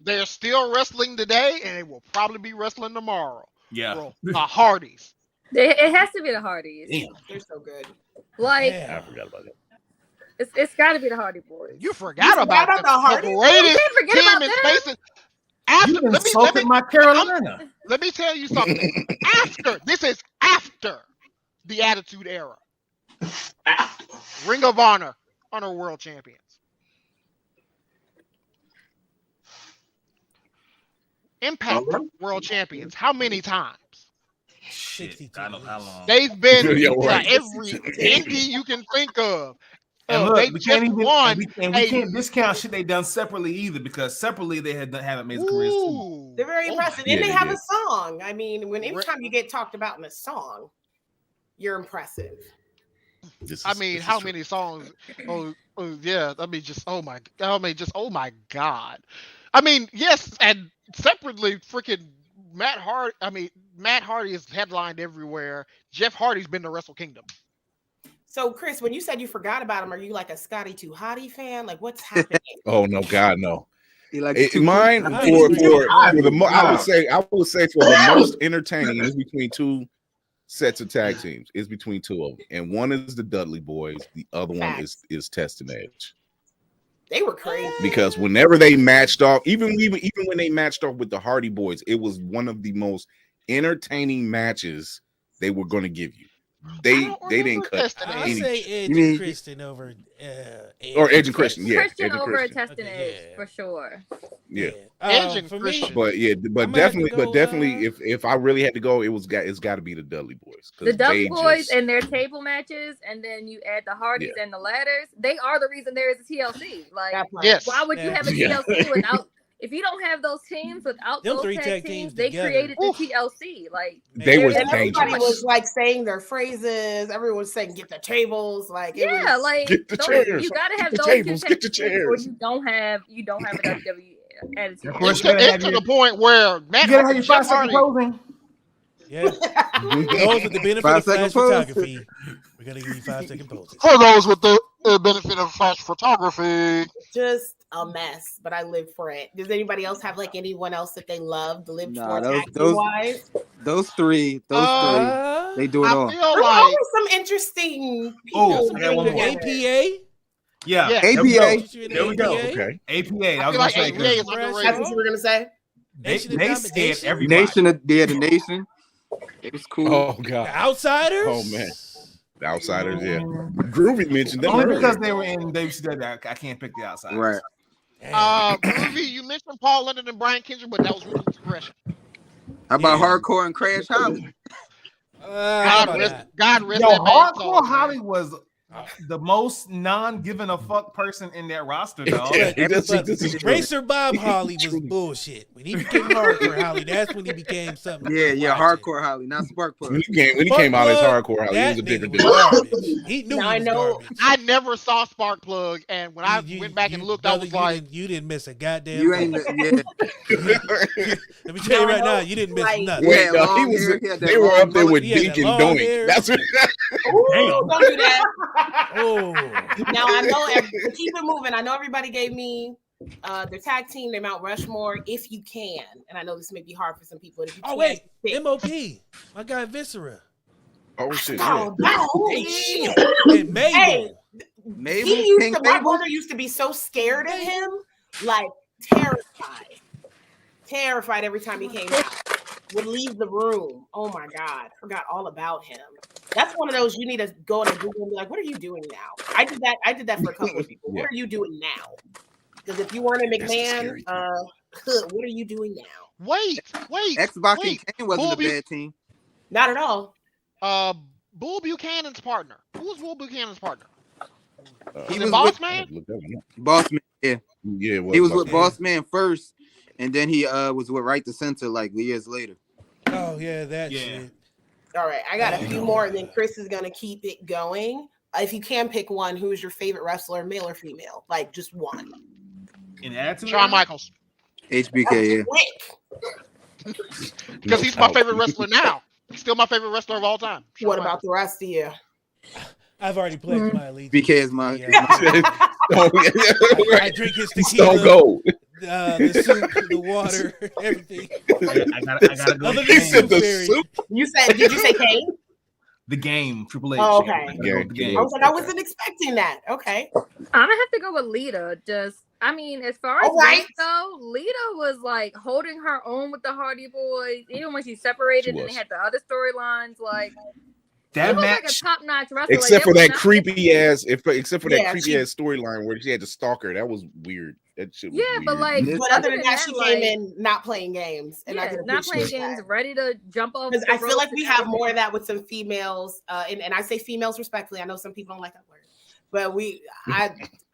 they're still wrestling today, and they will probably be wrestling tomorrow. Yeah. Well, Hardys. it has to be the Hardys. Damn. They're so good. Like Yeah. I forgot about that. it's got to be the Hardy Boys. You forgot about the Hardys? You greatest can't forget team about in them. space. After, You let insulted me my Carolina. let me tell you something. This is after the Attitude Era. Ring of Honor World Champions. Impact World Champions. How many times? Shit, I don't know how long. They've been Yeah, right. every indie you can think of. And look, they we just can't even won. and we can't discount shit they done separately either, because separately they haven't made careers too. Ooh. They're very impressive. Yeah, And they they have did. a song. I mean, anytime you get talked about in a song, you're impressive. I mean, how many songs? Oh yeah. I mean, just oh my God. I mean, yes, and separately, freaking Matt Hardy is headlined everywhere. Jeff Hardy's been to Wrestle Kingdom. So, Chris, when you said you forgot about him, are you like a Scotty 2 Hottie fan? Like, what's happening? Oh no, God, no. Mine I would say for the most entertaining is between two sets of tag teams. It's between two of them, and one is the Dudley Boys. The other one is Test and Edge. They were crazy because whenever they matched off, even when they matched off with the Hardy Boys, it was one of the most entertaining matches they were going to give you. They didn't cut. I say Edge and Christian over or Edge and Christian, yeah, Christian over Test and Edge for sure. Yeah, Edge and Christian. But definitely, if I really had to go, it's got to be the Dudley Boys. The Dudley Boys and their table matches, and then you add the Hardys and the Ladders. They are the reason there is a TLC. Like, why would you have a TLC without? If you don't have those teams without those tag teams, they created the TLC. Like they were dangerous. Everybody was like saying their phrases. Everyone was saying, "Get the tables!" Like like get the chairs. You gotta have get those tables. Get the chairs. Or you don't have a WWE attitude. It's to the point where Matt you gotta have your 5 second closing. Yeah, those with the benefit of flash photography. We're gonna give you 5 second poses. For those with the benefit of flash photography, just a mess, but I live for it. Does anybody else have like anyone else that they loved, lived for? Those three, they do it all. There's always some interesting people. APA. Yeah, APA. There we go. Okay, APA. I feel like APA is underrated. That's what you were gonna say. They scared everybody. The Nation. It was cool. Oh God, The Outsiders. Oh man, the Outsiders. Yeah, Groovy mentioned them only because they were in WCW. I can't pick the Outsiders. Right. Groovy, you mentioned Paul London and Brian Kendrick, but that was Ruthless Aggression. How about Hardcore and Crash Holly? God rest that man's Hardcore soul, Holly was the most non-giving a fuck person in that roster, dog. Racer Bob Holly was bullshit. When he became Hardcore Holly, that's when he became something. Yeah, Hardcore Holly, not Spark Plug. When he came out as Hardcore Holly, he was a different dude. He knew he was garbage. I never saw Spark Plug, and when I went back and looked, I was like, you didn't miss a goddamn You ain't, thing. Let me tell you right now, you didn't miss nothing. Wait, they were up there with Deacon Doink. That's what. Ooh, don't do that. Oh, now I know. Keep it moving. I know everybody gave me their tag team, their Mount Rushmore. If you can, and I know this may be hard for some people. If you wait, MOP, my guy Viscera. Oh shit! Holy shit! And Mabel. Hey, Mabel. My brother used to be so scared of him, like terrified every time he came out. Would leave the room. Oh my God, forgot all about him. That's one of those you need to go on Google and be like, "What are you doing now?" I did that for a couple of people. What are you doing now? Because if you weren't a McMahon, what are you doing now? Wait. Xbox and Kane wasn't a bad team. Not at all. Bull Buchanan's partner. Who was Bull Buchanan's partner? He was Boss Man. Boss Man, yeah. Yeah, he was with Boss Man first, and then he was with Right to Center like years later. Oh yeah, that shit. All right, I got a few more, and then Chris is gonna keep it going. If you can pick one, who is your favorite wrestler, male or female? Like just one. In attitude, Shawn Michaels. HBK, yeah. Because he's my favorite wrestler now. He's still my favorite wrestler of all time. What about the rest of you? I've already pledged my allegiance. BK is my. I drink his tequila. Stone Cold. The soup, the water, everything. I gotta go. He said the soup. Did you say Kane? The Game, Triple H. Oh, okay. Yeah, I was like, I wasn't expecting that. Okay. I'm gonna have to go with Lita. I mean, as far as Lita go, Lita was like holding her own with the Hardy Boys, even when she separated and they had the other storylines. Like that match, like a top-notch wrestler. Except for that creepy ass storyline where she had to stalk her. That was weird. That shit was weird. But like, other than that, she came in not playing games, and not playing games, ready to jump off. Because I feel like we have more of that with some females, and I say females respectfully. I know some people don't like that word, But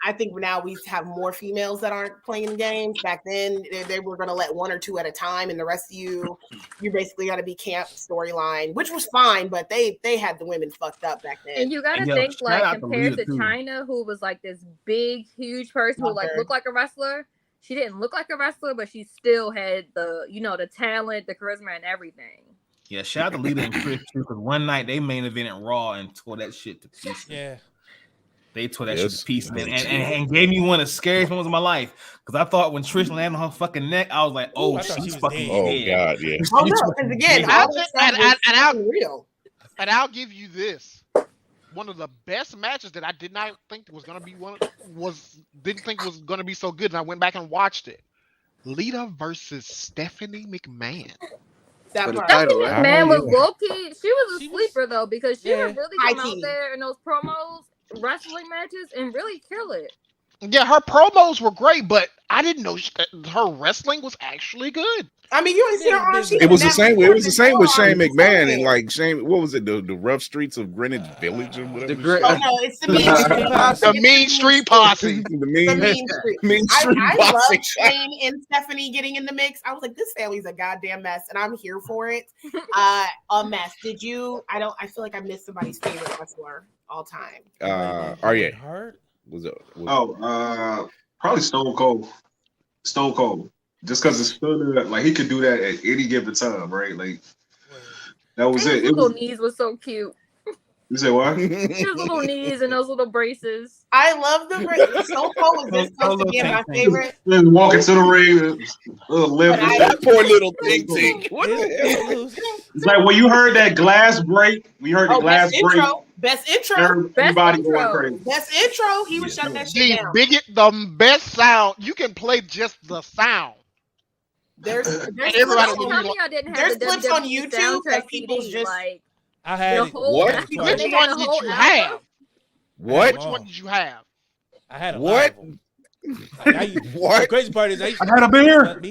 I think now we have more females that aren't playing games. Back then, they were going to let 1 or 2 at a time, and the rest of you basically got to be camp storyline, which was fine. But they had the women fucked up back then. And you got to think like compared to China, who was like this big, huge person who like looked like a wrestler. She didn't look like a wrestler, but she still had the the talent, the charisma, and everything. Yeah, shout out to Lita and Chris too, because one night they main evented Raw and tore that shit to pieces. Yeah. They tore that shit to pieces and gave me one of the scariest moments of my life. Because I thought when Trish landed on her fucking neck, I was like, oh, she's fucking dead. God, yeah. Oh, no, because again, I'll give you this. One of the best matches that I did not think was going to be didn't think was going to be so good, and I went back and watched it. Lita versus Stephanie McMahon. Stephanie McMahon was low-key. She was a sleeper, though, because she would really come out there in those promos, wrestling matches, and really kill it. Yeah, her promos were great, but I didn't know her wrestling was actually good. I mean, you ain't seen her arm. It was the same. It was the same with Shane McMahon and like Shane. What was it? The rough streets of Greenwich Village or whatever. Oh no, it's the Mean Street Posse. The Mean Street Posse. The Mean Street I Posse. love Shane and Stephanie getting in the mix. I was like, this family's a goddamn mess, and I'm here for it. A mess. Did you? I feel like I missed somebody's favorite wrestler all time. RA. Probably Stone Cold. Stone Cold. Just because it's still like he could do that at any given time, right? Like that was it. His little knees was so cute. You say what? His little knees and those little braces. I love the braces. Stone Cold was this close to being my favorite. Then walking to the ring, little limp. That poor little thing. What the hell? It's like when you heard that glass break. We heard the glass break. Best intro. Everybody going crazy. Best intro. He was shutting that shit down. The best sound. You can play just the sound. There's clips on YouTube that people just like. I had it. What? Which one did you have? What? Which one did you have? I had a what? What? The crazy part is I had a beer. Him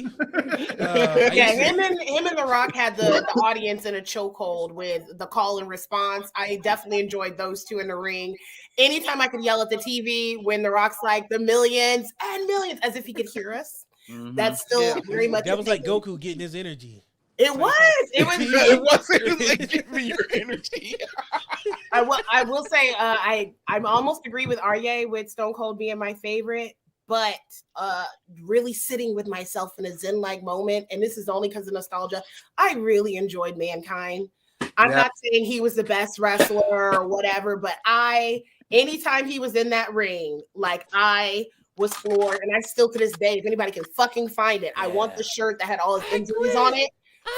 and The Rock had the audience in a chokehold with the call and response. I definitely enjoyed those two in the ring. Anytime I could yell at the TV when The Rock's like the millions and millions, as if he could hear us. Mm-hmm. That's still very much. That was like Goku getting his energy. It was. It wasn't like give me your energy. I will say I'm almost agree with Arye with Stone Cold being my favorite. But really sitting with myself in a zen-like moment, and this is only because of nostalgia, I really enjoyed Mankind. I'm not saying he was the best wrestler or whatever, but anytime he was in that ring, like I was floored, and I still to this day, if anybody can fucking find it, I want the shirt that had all his injuries on it.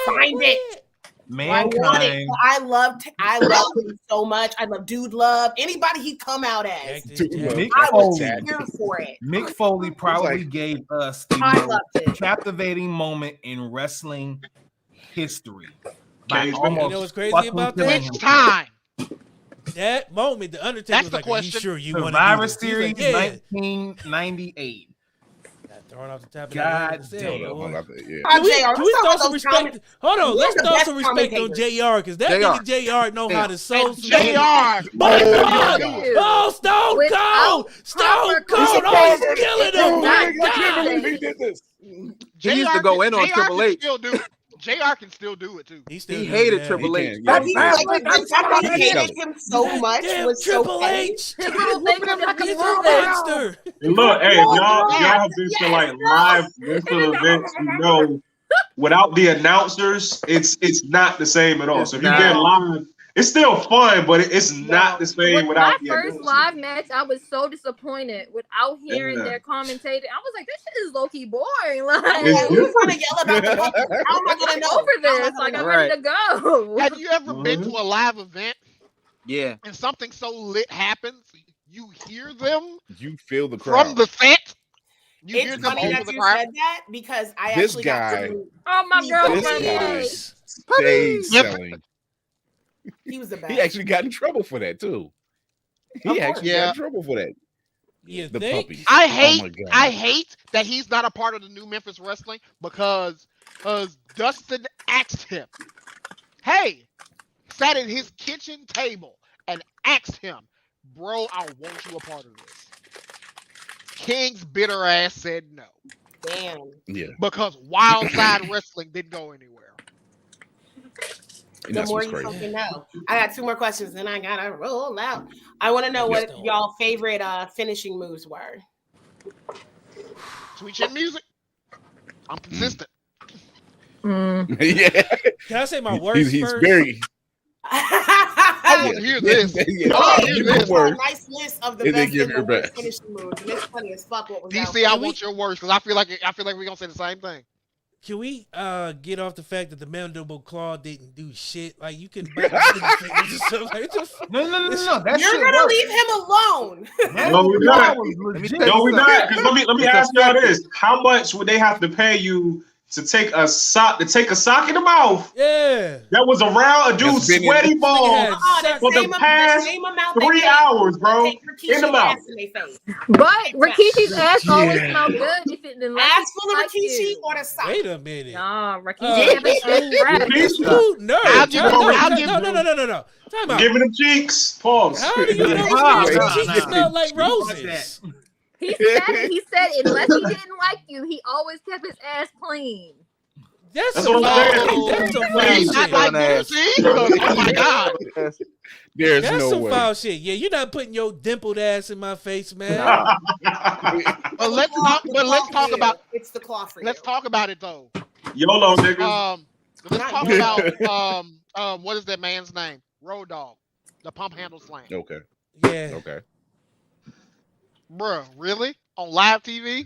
Find it. Mankind. I loved him so much. I love Dude Love. Anybody he come out as. I was here for it. Mick Foley probably gave us the captivating moment in wrestling history. You know what's crazy about that? Which time? That moment, the Undertaker was like, "Are you sure you want to do Survivor this?" Series, like, 1998. Throwing off the top of God damn. Can we throw some respect? Hold on, let's throw some respect on JR because that nigga JR know how to sew some JR. Oh, Stone Cold! Stone Cold! Oh, he's killing him! He did this. He used to go in on Triple H. JR can still do it too. He hated Triple H. He hated him so much. Was Triple H. Look, hey, y'all have been to like live wrestling events. You know, without the announcers, it's not the same at all. So if you get live, it's still fun, but it's not the same without the announcers. My first live match, I was so disappointed without hearing their commentator. I was like, this shit is low-key boring. Like, you're trying to yell about the how am I gonna know over this? Like, I'm ready to go. Have you ever been to a live event? Yeah. And something so lit happens, you hear them. You feel the crowd from the set. It's funny that you said that because I actually got to. Oh my girlfriend. Stays selling. He was the best. He actually got in trouble for that too. He actually got in trouble for that. The puppy. I hate that he's not a part of the new Memphis Wrestling because Dustin asked him, hey, sat at his kitchen table and asked him, bro, I want you a part of this. King's bitter ass said no. Damn. Yeah. Because Wild Side Wrestling didn't go anywhere. The more you fucking know. I got 2 more questions, and I gotta roll out. I want to know what y'all favorite finishing moves were. Sweet chin music. I'm consistent. Yeah. Can I say my worst He's first? very. I want to hear this. Yeah. Oh, Give you your got a worst. nice list of the And then best give and your the worst best. finishing moves. And it's funny as fuck what was out. DC, I want your worst because I feel like we're gonna say the same thing. Can we get off the fact that the mandible claw didn't do shit? Like you can bite the fingers or something. Like, No. That You're shit gonna works. leave him alone. No, we're not. No, we're you not. something. 'Cause let me ask y'all this: how much would they have to pay you to take a sock in the mouth? Yeah. That was around a dude's That's been in- sweaty balls Yeah. for the past same amount 3 hours, bro. In the mouth. But Rikishi's ass always smell good if it Ass full of Rikishi or the sock? Wait a minute. Nah, Rikishi have his own breath. Dude, no. I'll give you- No. Time out. Giving them cheeks. Pause. How do you know Nah, his nah, cheeks nah. smell like Fuck roses? He said unless he didn't like you, he always kept his ass clean. That's That's some what I'm foul saying. shit. That's some foul He's not shit. like Lucy. Oh my god. There's That's no some way. foul shit. Yeah, you're not putting your dimpled ass in my face, man. But let's talk about It's the claw for you. let's talk about it though. YOLO, niggas. Let's talk about what is that man's name? Road Dogg, the pump handle slam. Okay. Yeah. Okay. Bruh, really? On live TV?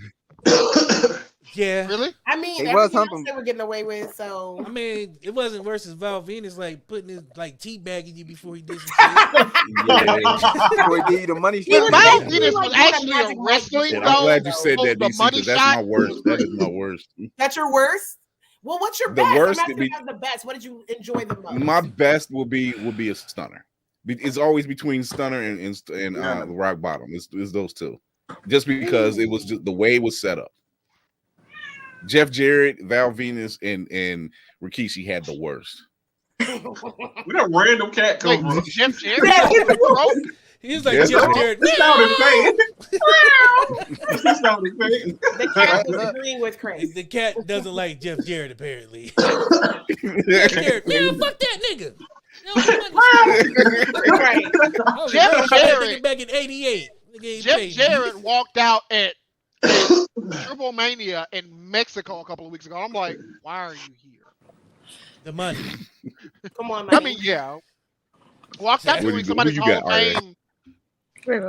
Yeah. Really? I mean, It was everything else humping. they were getting away with, so. I mean, it wasn't worse as Val Venus like putting his like teabagging you before he did some shit. Boy, give you the money He shot. was Val basically Venus like was doing a actually magic a mic wrestling And though. I'm glad you said Oh, that, the DC, money because that's shot? my worst. That is my worst. That's your worst? Well, what's your The best? worst I'm would asking be- about the best. What did you enjoy the most? My best will be a stunner. It's always between stunner and rock bottom. It's those two, just because it was just the way it was set up. Jeff Jarrett, Val Venus, and Rikishi had the worst. We got random cat Wait, come from. Jeff Jarrett? Bro, He's like Yes, Jeff bro. Jarrett. He sounded fake. He sounded fake. The cat was agreeing with Chris. The cat doesn't like Jeff Jarrett apparently. Jeff Jarrett, man, fuck that nigga. Right. Jeff Jarrett- back in '88. Jeff Jarrett walked out at Triple Mania in Mexico a couple of weeks ago. I'm like, why are you here? The money. Come on, man. I mean, yeah. Walked out Who doing you somebody's got, Hall of RA? Fame.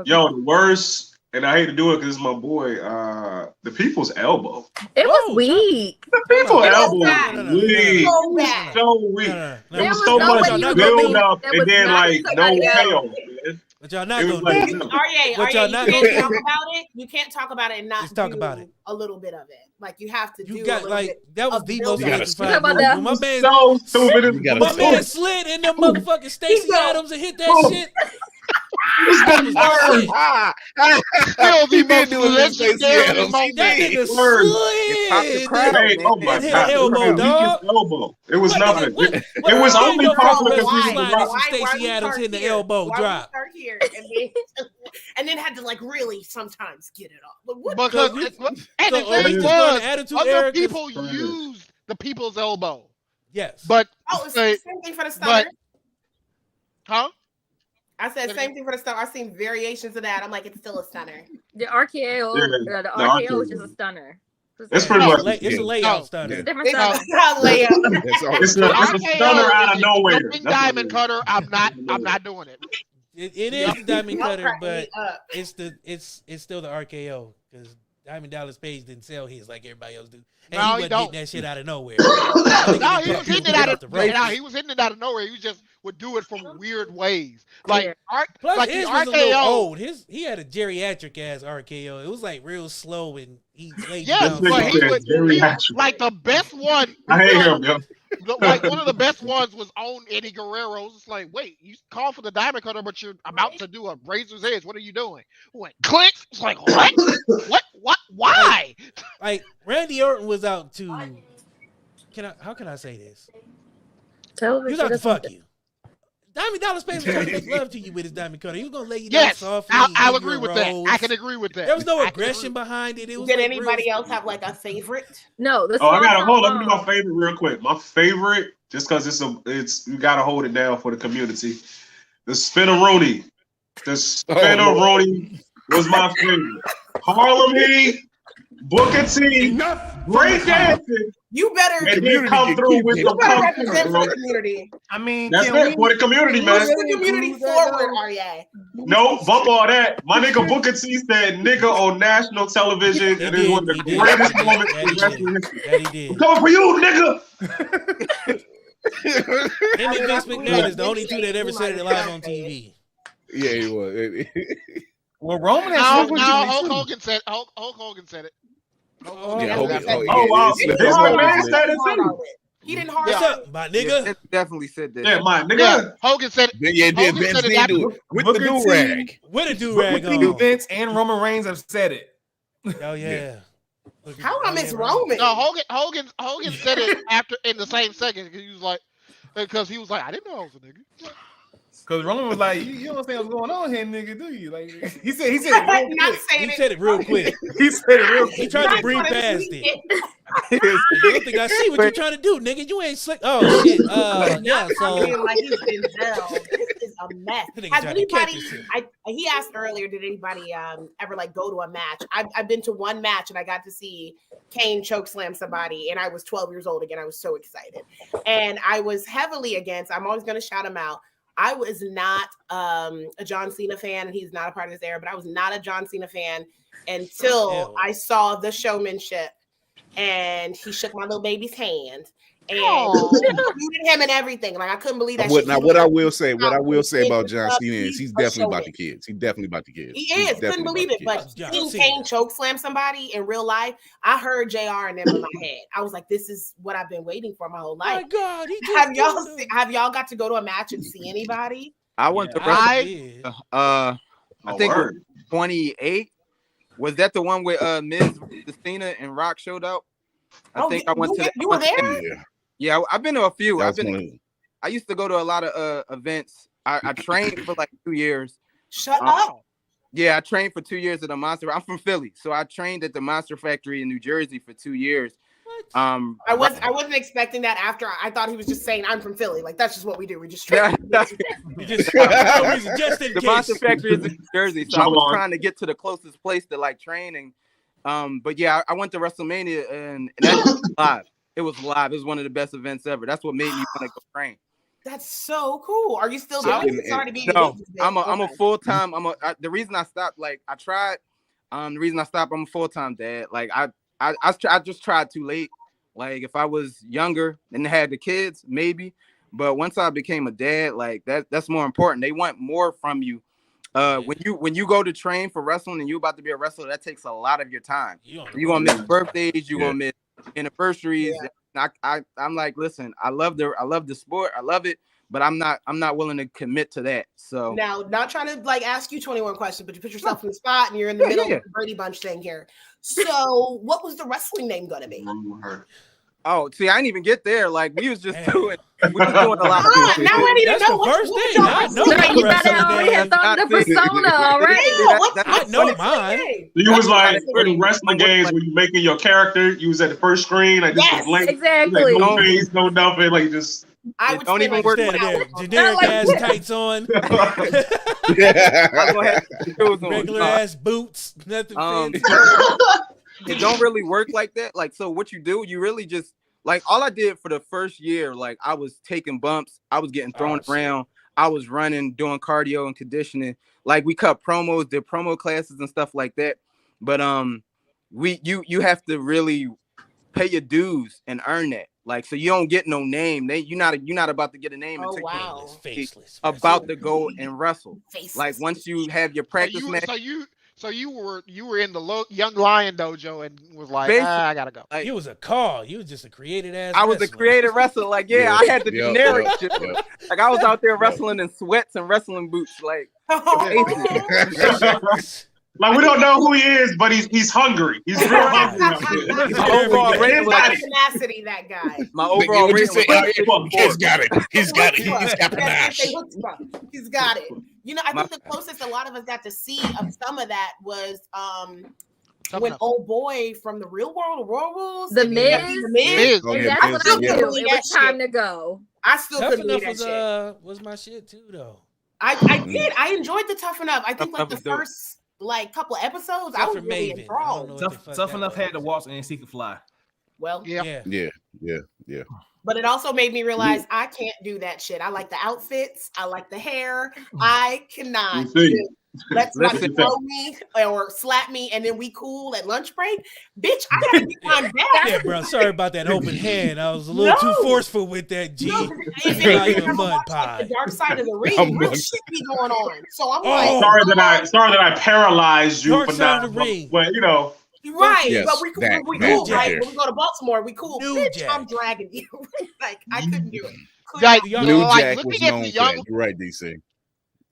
Yo, the worst, and I hate to do it because it's my boy, the people's elbow. It was weak. The people's elbow bad. was weak. So bad. So weak. No. There was was so no much way you could build believe up there and was then not like no somebody else. payoff, man. But y'all not It was gonna like, do it. no. But y'all not you can't gonna talk do about it. You can't talk about it and not Let's talk do about it. a little bit of it. Like you have to do You a got little like bit that was of the build most up. electrifying Talk about move. that. When my man, So stupid. You gotta my say man it. slid in them motherfucking Stacey go. Adams and hit that shit. It's the worst. Still the He did most do it with Stacey legendary Adams. moment. That nigga Word. Popped the slid. crowd, Hey, man. oh my And hit god, elbow, It was the dog. weakest elbow. It was What nothing. nigga- what- It what- was why only you possible know because why? he was Sliding rock. some Stacey Adams hitting the elbow Why drop. we start here and then had to like really sometimes get it off. But what? Because So you- and so the are we thing just going was, to attitude other era? 'Cause- people used the people's elbow. Yes. But Oh, it's the same thing for the stunner. huh? I said same thing for the stunner. I've seen variations of that. I'm like, it's still a stunner. The RKO, Yeah, the the RKO is RKO. just a stunner. It's pretty much It's a layout stunner. Yeah. different It's stuff. a layup. That's all. It's a stunner out of nowhere. Jumping That's what diamond it is. cutter. I'm not doing it. It is the diamond Y'all cutter, crack but me up. it's still the RKO because Diamond Dallas Page didn't sell his like everybody else do, and No, he he wasn't don't. hitting that shit out of nowhere. No, he was hitting it out of the rope. he was hitting it out of nowhere. He just would do it from weird ways. Like Yeah. Plus, like his the was a little RKO. old. He had a geriatric ass RKO. It was like real slow and he laid Yes, down. This but nigga he said would geriatric. like the best one. I hate him, yo. Like one of the best ones was on Eddie Guerrero's. It's like, wait, you call for the diamond cutter, but you're about to do a razor's edge. What are you doing? Went click. It's like what? What? Why? Like Randy Orton was out to. How can I say this? Tell He was out to fuck you. Diamond Dallas Page was trying to make love to you with his diamond cutter. He was gonna lay you down Yes, softly. I'll agree with that. I can agree with that. There was no aggression behind it. It was Did like anybody else have like a favorite? No. I gotta hold. Let me do my favorite real quick. My favorite, just because it's you gotta hold it down for the community. The Spinneroni. The Spinneroni was my favorite. Harlem Heat, Booker T, great dancing. You better come through with the represent for the community. I mean, that's it for the community, man. Push the community forward, RA. No, bump all that. My nigga Booker T said nigga on national television, and it's one of the greatest moments in wrestling history. I'm coming for you, nigga. Him and Vince McMahon is the only two that ever said it live on TV. Yeah, he was. Well, Roman Hulk Hogan said it. Wow. He didn't hard. What's up, my nigga? Yeah, definitely said that. Yeah, my nigga. Yeah, Hogan said it. Yeah, did Vince did do it with the do rag. With a do rag on. Vince and Roman Reigns have said it. Oh yeah. How I miss Roman? No, Hogan said it after in the same second because he was like, I didn't know I was a nigga. Because Roman was like, you don't understand what's going on here, nigga, do you? Like he said it real quick. He said it real quick. He tried to breathe past it. You don't think I see what you're trying to do, nigga? You ain't slick. Oh shit. Yeah. So like he's been this is a mess. Has anybody? He asked earlier, did anybody ever like go to a match? I've been to one match and I got to see Kane chokeslam somebody, and I was 12 years old again. I was so excited, and I was heavily against. I'm always going to shout him out. I was not a John Cena fan, and he's not a part of this era, but I was not a John Cena fan until I saw the showmanship, and he shook my little baby's hand and included him and everything. Like I couldn't believe that. What I will say about John Cena is he's definitely about the kids. He's definitely about the kids. He is. Couldn't believe it. But seeing Kane choke slam somebody in real life, I heard JR and them in my head. I was like, this is what I've been waiting for my whole life. My God, have y'all got to go to a match and see anybody? I went to I think 28. Was that the one where Miz, Cena, and Rock showed up? I think I went to. You were there? Yeah, I've been to a few. I used to go to a lot of events. I trained for like 2 years. Shut up. Yeah, I trained for 2 years at the Monster. I'm from Philly, so I trained at the Monster Factory in New Jersey for 2 years. I wasn't expecting that. After I thought he was just saying I'm from Philly. Like that's just what we do. We just train. just in the case. Monster Factory is in New Jersey, so I was trying to get to the closest place to like training. But yeah, I went to WrestleMania and that was live. It was live. It was one of the best events ever. That's what made me want to go train. That's so cool. Are you still doing it? Sorry to be. No, I'm a full time. The reason I stopped, like I tried. The reason I stopped, I'm a full time dad. Like I just tried too late. Like if I was younger and had the kids, maybe. But once I became a dad, like that's more important. They want more from you. When you go to train for wrestling and you're about to be a wrestler, that takes a lot of your time. You're gonna miss birthdays. You're gonna miss anniversaries. Yeah. I'm like, listen, I love the sport. I love it, but I'm not willing to commit to that. So now, not trying to like ask you 21 questions, but you put yourself in the spot and you're in the middle of the Brady Bunch thing here. So what was the wrestling name gonna be? Oh, see, I didn't even get there. Like we was just doing a lot of things. Now I need to know first thing. You better already have thought the persona already. I know mine. You was like in wrestling games when you making your character, you was at the first screen, like just a blank, exactly. Like, no face, no nothing, like just. I would don't even work there. Generic ass tights on. Regular ass boots. Nothing fancy. It don't really work like that. Like, so what you do, you really just like all I did for the first year, like I was taking bumps, I was getting thrown around, I was running, doing cardio and conditioning. Like we cut promos, did promo classes and stuff like that. But you have to really pay your dues and earn that. Like, so you don't get no name. You're not about to get a name until you're about to go and wrestle. Faceless. Like once you have your practice match. So you were in the Young Lion dojo and was like, I gotta go. Like, it was a call. You was just a created ass. I was a created wrestler. Like, I had the generic shit. Like I was out there wrestling in sweats and wrestling boots. Like, Like we don't know who he is, but he's hungry. He's real hungry. My overall rating was like, tenacity, that guy. my overall rating was like, He's got it. He's got it. He's got panache. He's got it. You know, I think the closest a lot of us got to see of some of that was when old boy from the Real World, World Rules, The Miz. And That's what I knew. It was time to go. I still Tough couldn't Enough believe that shit. was my shit too, though. I did. I enjoyed the Tough Enough. I think like the first couple episodes, I was really enthralled. Tough Enough had to waltz and he could fly. Well, yeah. But it also made me realize I can't do that shit. I like the outfits. I like the hair. I cannot let somebody throw me or slap me and then we cool at lunch break. Bitch, I gotta get my back. Yeah, bro. Sorry about that open hand. I was a little too forceful with that, G. The Dark Side of the Ring, real shit be going on. So I'm like, sorry that I paralyzed you Dark for Side that. of the Ring. But you know. Right, yes, but we cool, right? When we go to Baltimore, we cool. Bitch, I'm dragging you. Like I couldn't do it. New Jack was known for that. You're right, DC.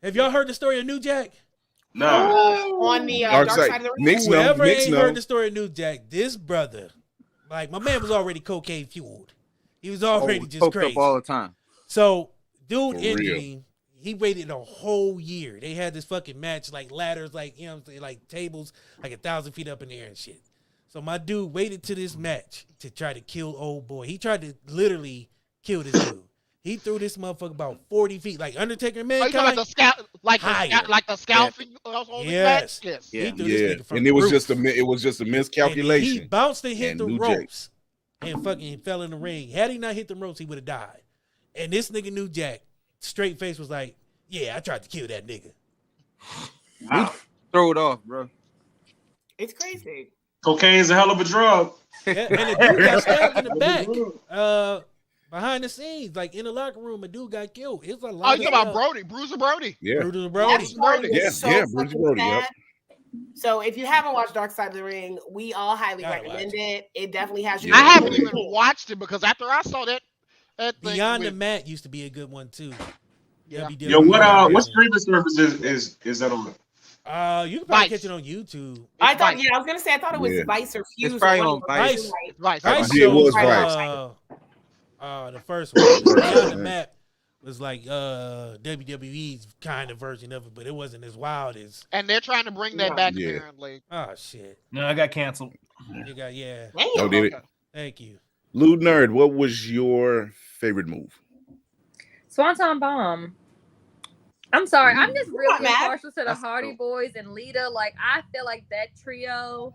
Have y'all heard the story of New Jack? No. On the Dark Side of the Ring. Whoever ain't heard the story of New Jack, this brother, like my man was already cocaine fueled. He was already just crazy up all the time. So, dude injured him. He waited a whole year. They had this fucking match, like ladders, like, you know what I'm saying, like tables, like 1,000 feet up in the air and shit. So my dude waited to this match to try to kill old boy. He tried to literally kill this dude. He threw this motherfucker about 40 feet, like Undertaker and Mankind. Like the scalping. Yes. Yeah. And it was just a miscalculation. And he bounced and hit the ropes and fucking fell in the ring. Had he not hit the ropes, he would have died. And this nigga New Jack, straight face, was like, yeah, I tried to kill that nigga. Wow. Throw it off, bro. It's crazy. Cocaine's a hell of a drug. Yeah, and the dude got stabbed in the back. Behind the scenes, like in the locker room, a dude got killed. It was a lot. Oh, you talking about Brody, Bruiser Brody? Yeah, Bruiser Brody. Bruiser Brody. Yep. So if you haven't watched Dark Side of the Ring, we all highly recommend it. It definitely has you. I haven't even watched it because after I saw that Beyond the Mat used to be a good one too. Yeah. Yo, what streaming service is that on? You can probably catch it on YouTube. I thought I was gonna say I thought it was Vice or Fuse. It's probably on Vice. Vice. It was Vice. The first one, Beyond the Mat, was like WWE's kind of version of it, but it wasn't as wild as. And they're trying to bring that back apparently. Oh shit! No, I got canceled. You got Oh, did it? Thank you. Lewd Nerd, what was your favorite move? Swanton Bomb. I'm sorry. I'm just really partial to the Hardy Boys and Lita. Like, I feel like that trio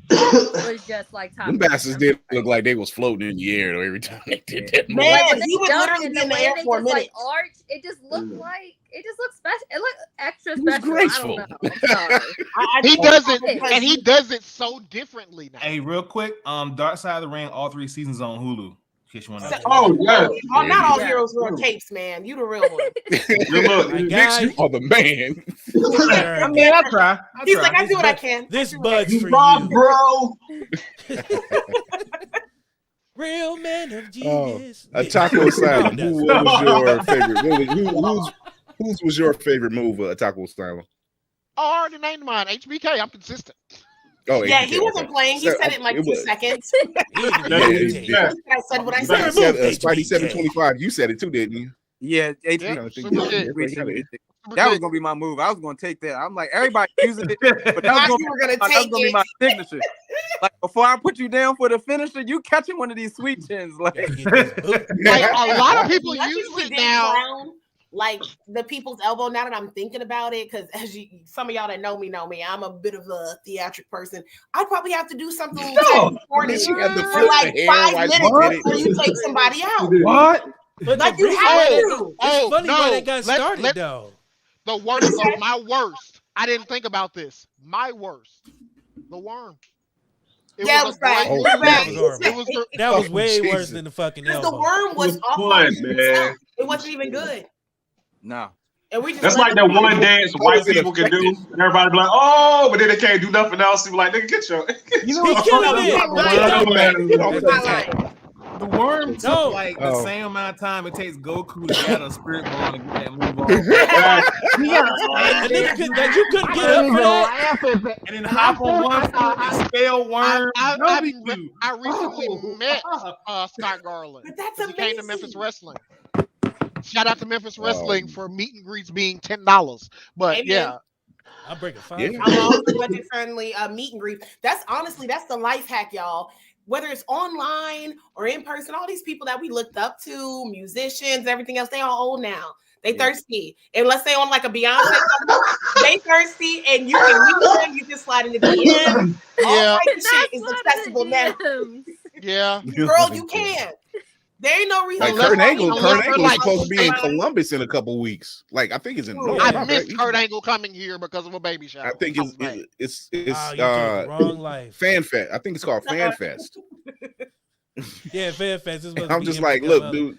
was just like top. Them bastards did look like they was floating in the air every time they did that. Man, he would literally be in the air for a minute. Like, arch, it just looked like it just looked special. It looked extra It was special. graceful. I don't know. I'm sorry. He does it, and he does it so differently now. Hey, real quick, Dark Side of the Ring, all 3 seasons on Hulu. In case you want to not all heroes wear capes, man. You the real one. Nick, you are the man. I mean, I try. He's like, I do what I can. This bud's for you, bro. Real man of genius. Taco Asylum. Who was your favorite? Whose was your favorite move? Taco Asylum. Oh, I already named mine. HBK. I'm consistent. Oh, yeah, he wasn't playing. He said it in like 2 seconds. Yeah. I said what I said. Spidey 725. You said it too, didn't you? Yeah, that was gonna be my move. I was gonna take that. I'm like, everybody using it, but that was gonna be my signature. Like before I put you down for the finisher, you catching one of these sweet chins. Like a lot of people use it now. Like the people's elbow. Now that I'm thinking about it, because as some of y'all that know me, I'm a bit of a theatric person. I'd probably have to do something for like 5 minutes before you take somebody out. What? But like you have to. It's funny why they got started though. The worst of my worst. I didn't think about this. My worst. The worm. That was way worse than the fucking elbow. The worm was awful. It wasn't even good. No. And we just that's like that one dance white people can do. Everybody be like, oh, but then they can't do nothing else. They be like, nigga, get your. You know what? The worm took No. like the same amount of time it takes Goku to get a spirit ball and get that move on. And then you couldn't get up for that. And then hop on one foot and spell worm. I recently met Scott Garland. But that's He came to amazing. Memphis Wrestling. Shout out to Memphis Wrestling for meet and greets being $10. But Amen. yeah. I'll break a 5. Yeah. I'm all for budget friendly meet and greet. That's the life hack, y'all. Whether it's online or in person, all these people that we looked up to, musicians, everything else, they all old now. They thirsty. And let's say on like a Beyonce, they thirsty, and you can meet them, you can slide into DM. All type of shit is accessible now. Yeah. Girl, you can. There ain't no reason. Like Kurt Angle is supposed to be in Columbus in a couple weeks. Like I think it's in. I missed Kurt Angle coming here because of a baby shower. I think it's wrong life. Fan Fest. I think it's called Fan Fest. Yeah, Fan Fest. I'm just like, look, dude.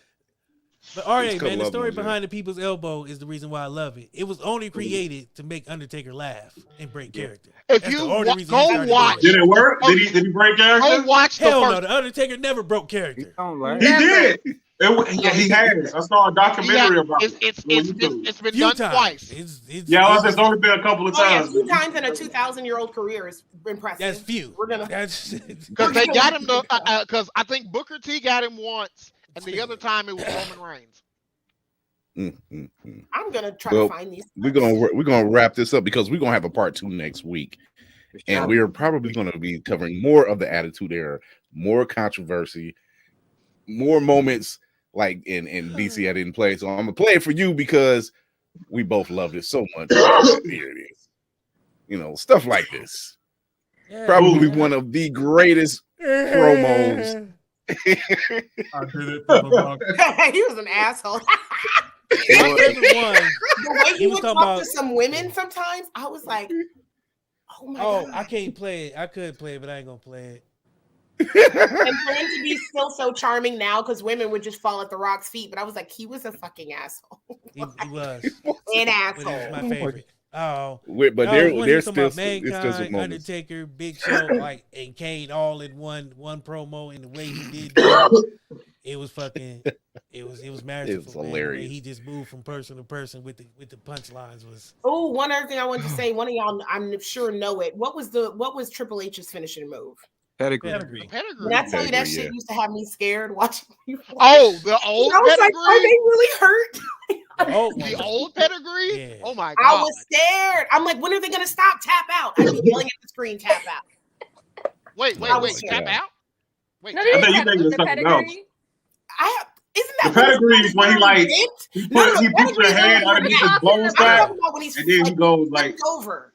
But RA, man, the story behind the people's elbow is the reason why I love it. It was only created to make Undertaker laugh and break character. If you go watch, did it work? Did he break character? Go watch the Hell first. no, the Undertaker never broke character. He did. He has. I saw a documentary about it. It's been done twice. It's only been a couple of times. 2 times in a 2,000-year-old career is impressive. That's few. We're gonna because they got him to because I think Booker T got him once, and the other time it was Roman Reigns. I'm gonna try to find these. We're gonna wrap this up because we're gonna have a part 2 next week, and we are probably gonna be covering more of the Attitude Era, more controversy, more moments like in DC I didn't play. So I'm gonna play it for you because we both loved it so much. Here it is. You know, stuff like this. Yeah, Probably one of the greatest promos. He was an asshole. My favorite one. The way he would talk to some women sometimes, I was like, oh my god. I can't play it. I could play it, but I ain't gonna play it. And for him to be still so charming now, because women would just fall at The Rock's feet. But I was like, he was a fucking asshole. He was an asshole. But it was my favorite. Oh, but there's still Mankind, some moments. Undertaker, Big Show, like and Kane all in one promo, and the way he did that, it was fucking. It was magical. It was hilarious. He just moved from person to person with the punchlines was. Oh, one other thing I wanted to say. One of y'all, I'm sure know it. What was Triple H's finishing move? Pedigree. When I tell you that shit used to have me scared watching you. Oh, the old I was Pedigree. like, are they really hurt? The old Pedigree. Yeah. Oh my god! I was scared. I'm like, when are they gonna stop? Tap out. I'd be yelling at the screen. Tap out. Wait. Tap out. Wait. No, I think you think it's something else. Isn't that the Pedigree is when he like he puts your hand underneath his bones back, and then he goes like over.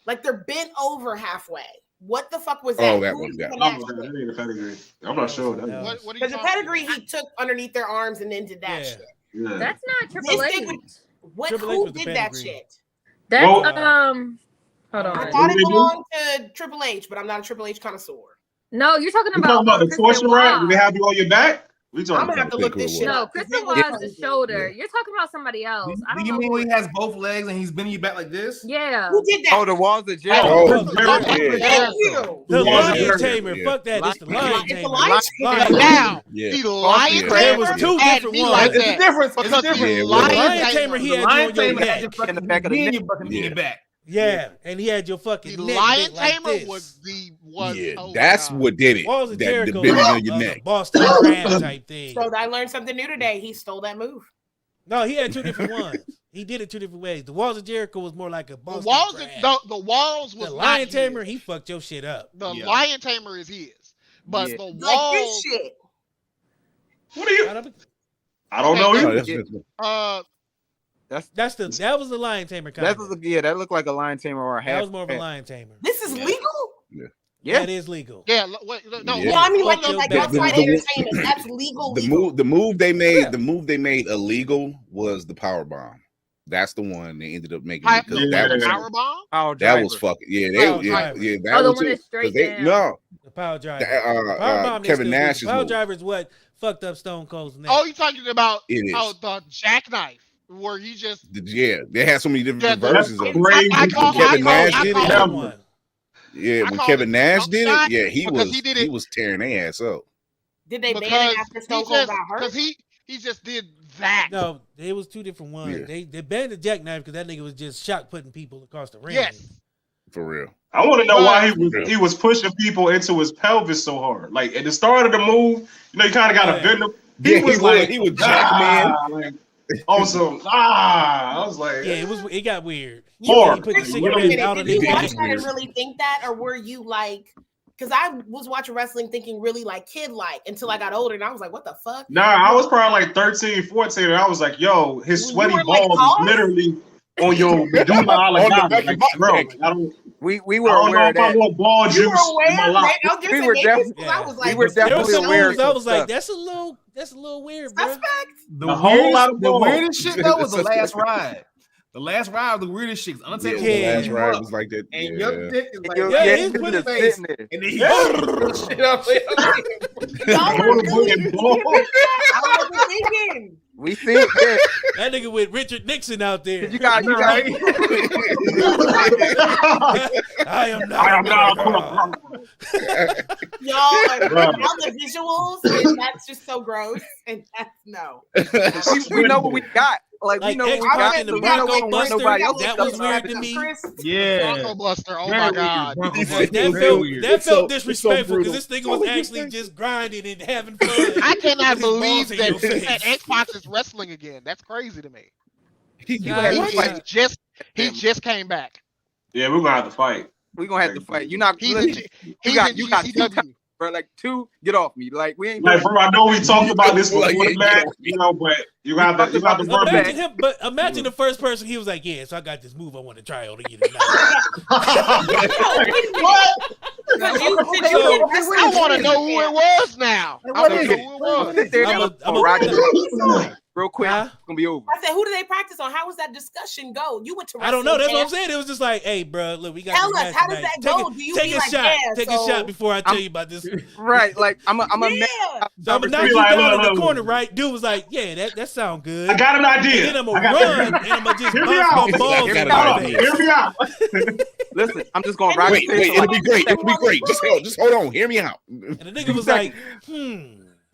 Like they're bent over halfway. What the fuck was that? Oh, that one. That ain't a Pedigree. I'm not sure. Because the Pedigree he took underneath their arms and then did that shit. Yeah. That's not Triple H. Who did that shit? That's hold on. I thought it belonged to Triple H, but I'm not a Triple H connoisseur. No, you're talking about the torture rack. Do they have you on your back? I'm gonna have to look this shit up. No, Chris Benoit's the shoulder. You're talking about somebody else. Do you mean when he has both legs and he's bending you back like this? Yeah. Who did that? Oh, the walls of Jericho. Thank you. The Lion Tamer. Fuck that. It's the Lion Tamer. Now, the Lion Tamer was two different ones. It's a difference because the Lion Tamer he had you on your neck. In the back of the neck. In your back. Yeah, and he had your fucking the neck Lion like Tamer this. was that's what did it. Walls of The Jericho, bending on your neck. Boston Crab type thing. So I learned something new today. He stole that move. No, he had two different ones. He did it two different ways. The Walls of Jericho was more like a Boston the walls was the Lion Tamer. He fucked your shit up. The Lion Tamer is his, but the walls. Like this shit. What are you? I don't know. That was the Lion Tamer kind that looked like a Lion Tamer or a half. That was more of a Lion Tamer. This is legal? Yeah, that is legal. Yeah, wait, no. Well, I mean, like outside entertainment, that's legal. The move they made illegal was the power bomb. That's the one they ended up making because that was power bomb. That was fucking That was the one that's straight down. No, the power driver. Power bomb Kevin Nash's power driver is what fucked up Stone Cold's neck. Oh, you talking about the jackknife? Where you just they had so many different versions of it. Kevin Nash did it. Yeah, when Kevin Nash did it, he was tearing their ass up. Did they ban it after Stone Cold got hurt? Because he just did that. No, it was two different ones. Yeah. They banned the jackknife because that nigga was just shot putting people across the ring. Yes. For real. I want to know why he was pushing people into his pelvis so hard. Like at the start of the move, you know, you kind of got to bend him. He was jack man. Like, also, I was like, yeah, it got weird. Hard. He put the cigarette out of Did the you watch that and really think that, or were you like? Because I was watching wrestling thinking really like kid-like until I got older, and I was like, what the fuck? Nah, I was probably like 13, 14, and I was like, yo, his sweaty balls is literally on your medulla oblongata. Like, bro, I don't. We were aware of that. Ball juice. You were aware? We were definitely. I was like, we were definitely aware. I was like, that's a little weird, bro. The weirdest shit though was the last ride. The last ride was the weirdest shit. Undertaker. Yeah, the last ride was like that. And your dick is like, he's put his face, and then he shit up. I wasn't thinking. We see it. That nigga with Richard Nixon out there. You got. I am not. Y'all the visuals, and that's just so gross. And that's no. We know what we got. Like we know what we got. In the Bronco Buster, that was weird to me. Yeah. Bronco Buster. Oh my god. That felt disrespectful because this nigga was actually just grinding and having fun. I cannot believe that Xbox is wrestling again. That's crazy to me. He just came back. Yeah, we're gonna have to fight. We're gonna have to fight. You got 2 times, bro. Like 2, get off me. Like we ain't. Like, bro, I know we talked about this before the match, you know, but you got to run back. Imagine the first person he was like, yeah, so I got this move I want to try on again. What? I want to know who it was now. I want to know who it was. Real quick, it's gonna be over. I said, who do they practice on? How was that discussion go? You went to I don't know. That's what I'm saying. It was just like, hey, bro, look, we got. Tell us, how does that go? Do you take a shot? Take a shot before I tell you about this. Right, like I'm a man. So I'm gonna knock you down in the corner, right? Dude was like, yeah, that sound good. I got an idea. And then I'm gonna run and I'm gonna just bounce my balls in my face. Hear me out. Listen, I'm just gonna rock. Wait, it'll be great. It'll be great. Just hold on. Hear me out. And the nigga was like,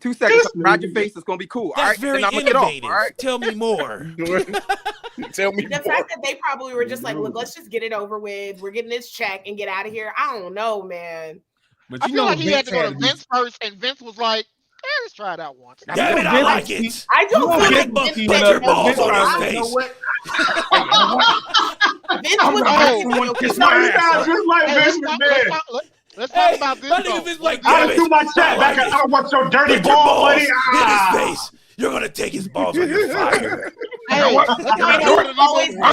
2 seconds, ride your face. It's gonna be cool. That's all right, very then I'm gonna get off. All right, tell me more. Tell me. The fact that they probably were just like, look, let's just get it over with. We're getting this check and get out of here. I don't know, man. But I feel like he had to go to Vince first, and Vince was like, let's try it out once. Damn it, I like it. I don't feel like Bucky put your balls on his face. Vince was Just like Vince McMahon. Let's talk about this. My nigga Vince like, I do my chat back. I don't want your dirty ball, buddy. In his face. You're gonna take his balls on your fire. I'm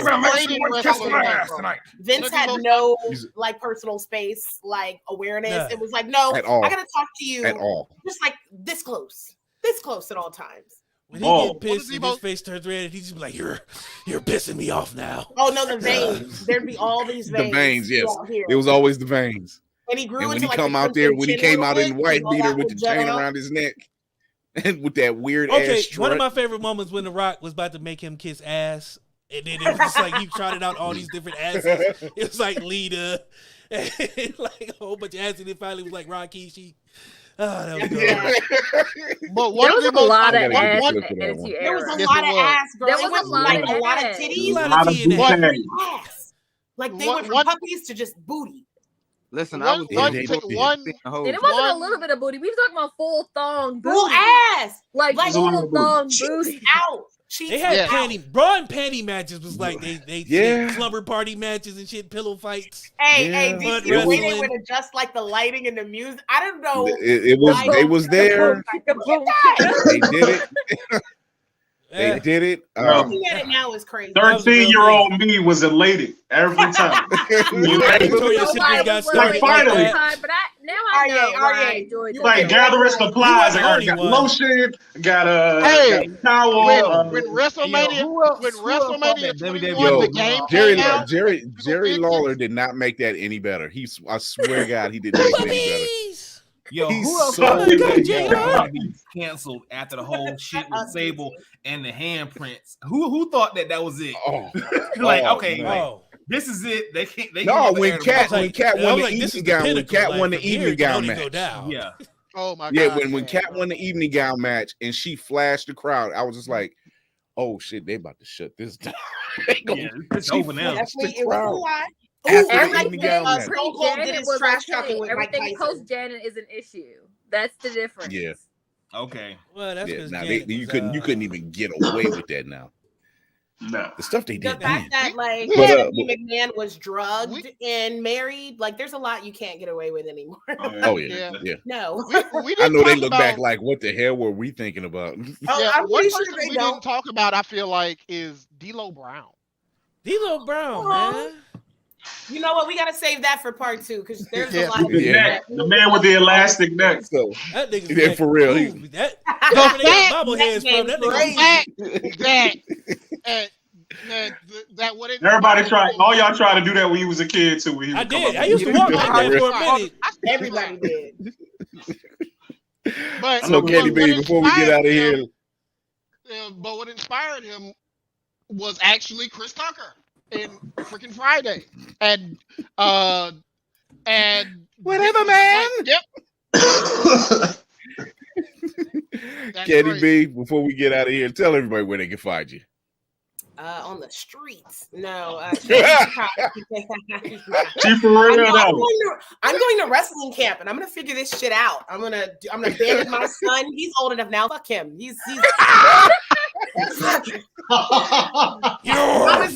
gonna make someone kiss my ass tonight. Vince had no like personal space, like awareness. It was like, no, I gotta talk to you at all. Just like this close at all times. When he get pissed and his face turns red, he's just be like, you're pissing me off now. Oh no, the veins. There'd be all these veins. The veins, yes. It was always the veins. And he grew and when into he like come out there, when he came out in white beater with the chain around his neck, and with that weird ass strut. One of my favorite moments when The Rock was about to make him kiss ass, and then it was just like he trotted out all these different asses. It was like Lita, and like a whole bunch of asses. And it finally was like Rikishi. Oh, that was good. But there was a lot of ass. There was a lot of ass, girl. There was a lot of titties. A lot of ass. Like they went from puppies to just booty. Listen, I was and it wasn't a little bit of booty. We were talking about full thong booty. Full ass. Like full thong booty. Out. They had bra and panty matches was like they slumber party matches and shit, pillow fights. Hey, did you the way they would adjust like the lighting and the music? I don't know. It was there. They did it. They did it. Looking at it now is crazy. 13-year-old me was elated every time. Like finally. But now I know why I enjoyed it. Like gathering supplies. I got lotion. Got a towel. When WrestleMania 21, the game Jerry Lawler did not make that any better. I swear to God, he didn't make it any better. Yo, who else to be canceled after the whole shit with Sable and the handprints? Who thought that was it? This is it. They can't. When Cat won the evening gown, when Cat won the evening gown match. Yeah. Oh my Yeah, god! when Kat won the evening gown match and she flashed the crowd, I was just like, "Oh shit, they about to shut this down." It's over now. Definitely, it was a lot. Everything Stone Cold did his trash talking with Mike Everything Tyson. post Janet is an issue. That's the difference. Yeah. Okay. Well, that's because you couldn't even get away with that now. No, the stuff they The did. fact that like But, Stephanie McMahon was drugged and married, like there's a lot you can't get away with anymore. Oh yeah. No, we I know they talk look about- back like, what the hell were we thinking about? Yeah, I'm one pretty sure person they we don't. didn't talk about, I feel like, is D'Lo Brown. D'Lo Brown, man. You know what? We gotta save that for part 2 because there's a lot. The neck, the man with the elastic neck. So that nigga's yeah, for real. That bobbleheads from that That what it Everybody try. All y'all try to do that when you was a kid too. When he I would come did. up I used to walk like that for a minute. Everybody did. But So Candy B, before we get out of here, but what inspired him was actually Chris Tucker in freaking Friday, and whatever, man. Yep. Candy B, before we get out of here, tell everybody where they can find you. On the streets. No. She for real I'm going to wrestling camp and I'm gonna figure this shit out. I'm gonna abandon my son. He's old enough now. Fuck him. He's Mama's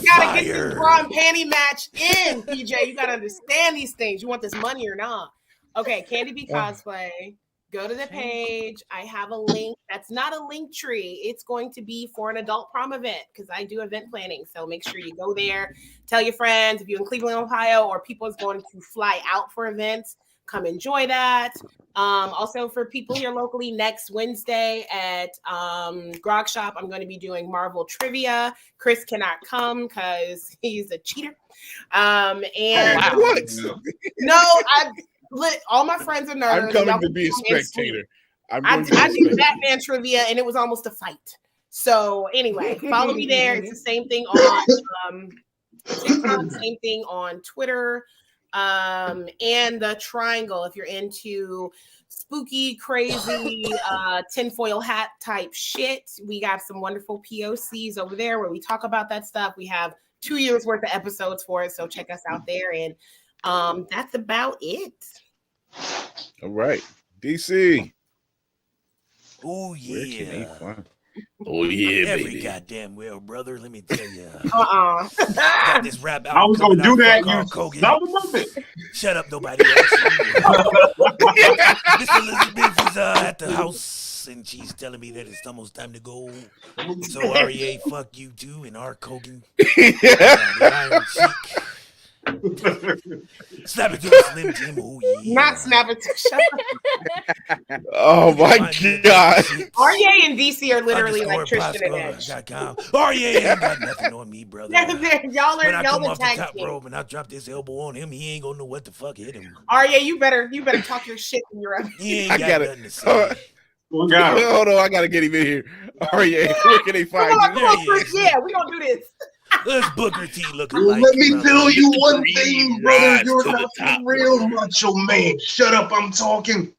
gotta get this bra and panty match in, PJ. You gotta understand these things. You want this money or not? Okay, Candy B cosplay. Go to the page. I have a link. That's not a link tree. It's going to be for an adult prom event because I do event planning. So make sure you go there. Tell your friends if you're in Cleveland, Ohio, or people is going to fly out for events. Come enjoy that. Also for people here locally, next Wednesday at Grog Shop, I'm going to be doing Marvel trivia. Chris cannot come because he's a cheater. And What? No, all my friends are nerds. I'm coming to be a spectator. I did Batman trivia and it was almost a fight. So anyway, follow me there. It's the same thing on TikTok, same thing on Twitter. And the Triangle, if you're into spooky, crazy, tinfoil hat type shit, we got some wonderful POCs over there where we talk about that stuff. We have 2 years worth of episodes for it, so check us out there. And that's about it. All right, DC. Oh yeah. Oh yeah, every baby. goddamn well, brother. Let me tell you. Got this rap I was gonna do that. Shut up, nobody else. Miss Elizabeth is at the house, and she's telling me that it's almost time to go. So REA, fuck you too, and R. Kogan. The Iron Cheek. Snap it to a Slim Jim. Oh yeah. Not snap it to shut up. Oh my god. REA and DC are literally like Tristan and Edge. REA ain't got nothing on me, brother. Y'all When I come the off the tag top team. rope and I drop this elbow on him, he ain't gonna know what the fuck hit him. REA, you better talk your shit when you're up. He ain't I got got nothing to it. say. Hold on, I gotta get him in here. REA, where can they find Come you? on, Chris. Yeah, we don't do this. Let's Booker T looking Well, like. let me brother. tell you one thing, brother. Rise You're to the not top. a real macho man. Shut up, I'm talking.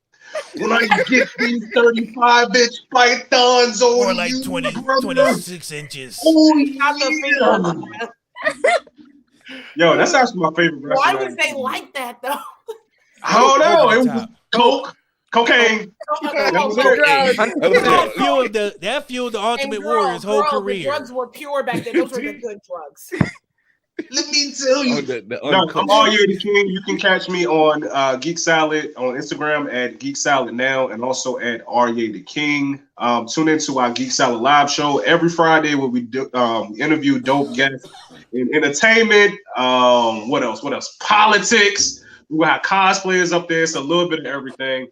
When I get these 35-inch pythons on More like you, 26 inches. Oh, Not the yeah. Yo, that's actually my favorite wrestler. Why would they like that though? I don't know. Over It the was top. cocaine. That fueled the Ultimate And Warrior's whole the career. drugs were pure back then. Those were the good drugs. Let me tell you. The No, uncut- I'm all year the king. You can catch me on Geek Salad on Instagram at Geek Salad Now and also at REA the King. Tune into our Geek Salad live show every Friday where we do, interview dope guests in entertainment. What else? Politics. We got cosplayers up there. It's a little bit of everything.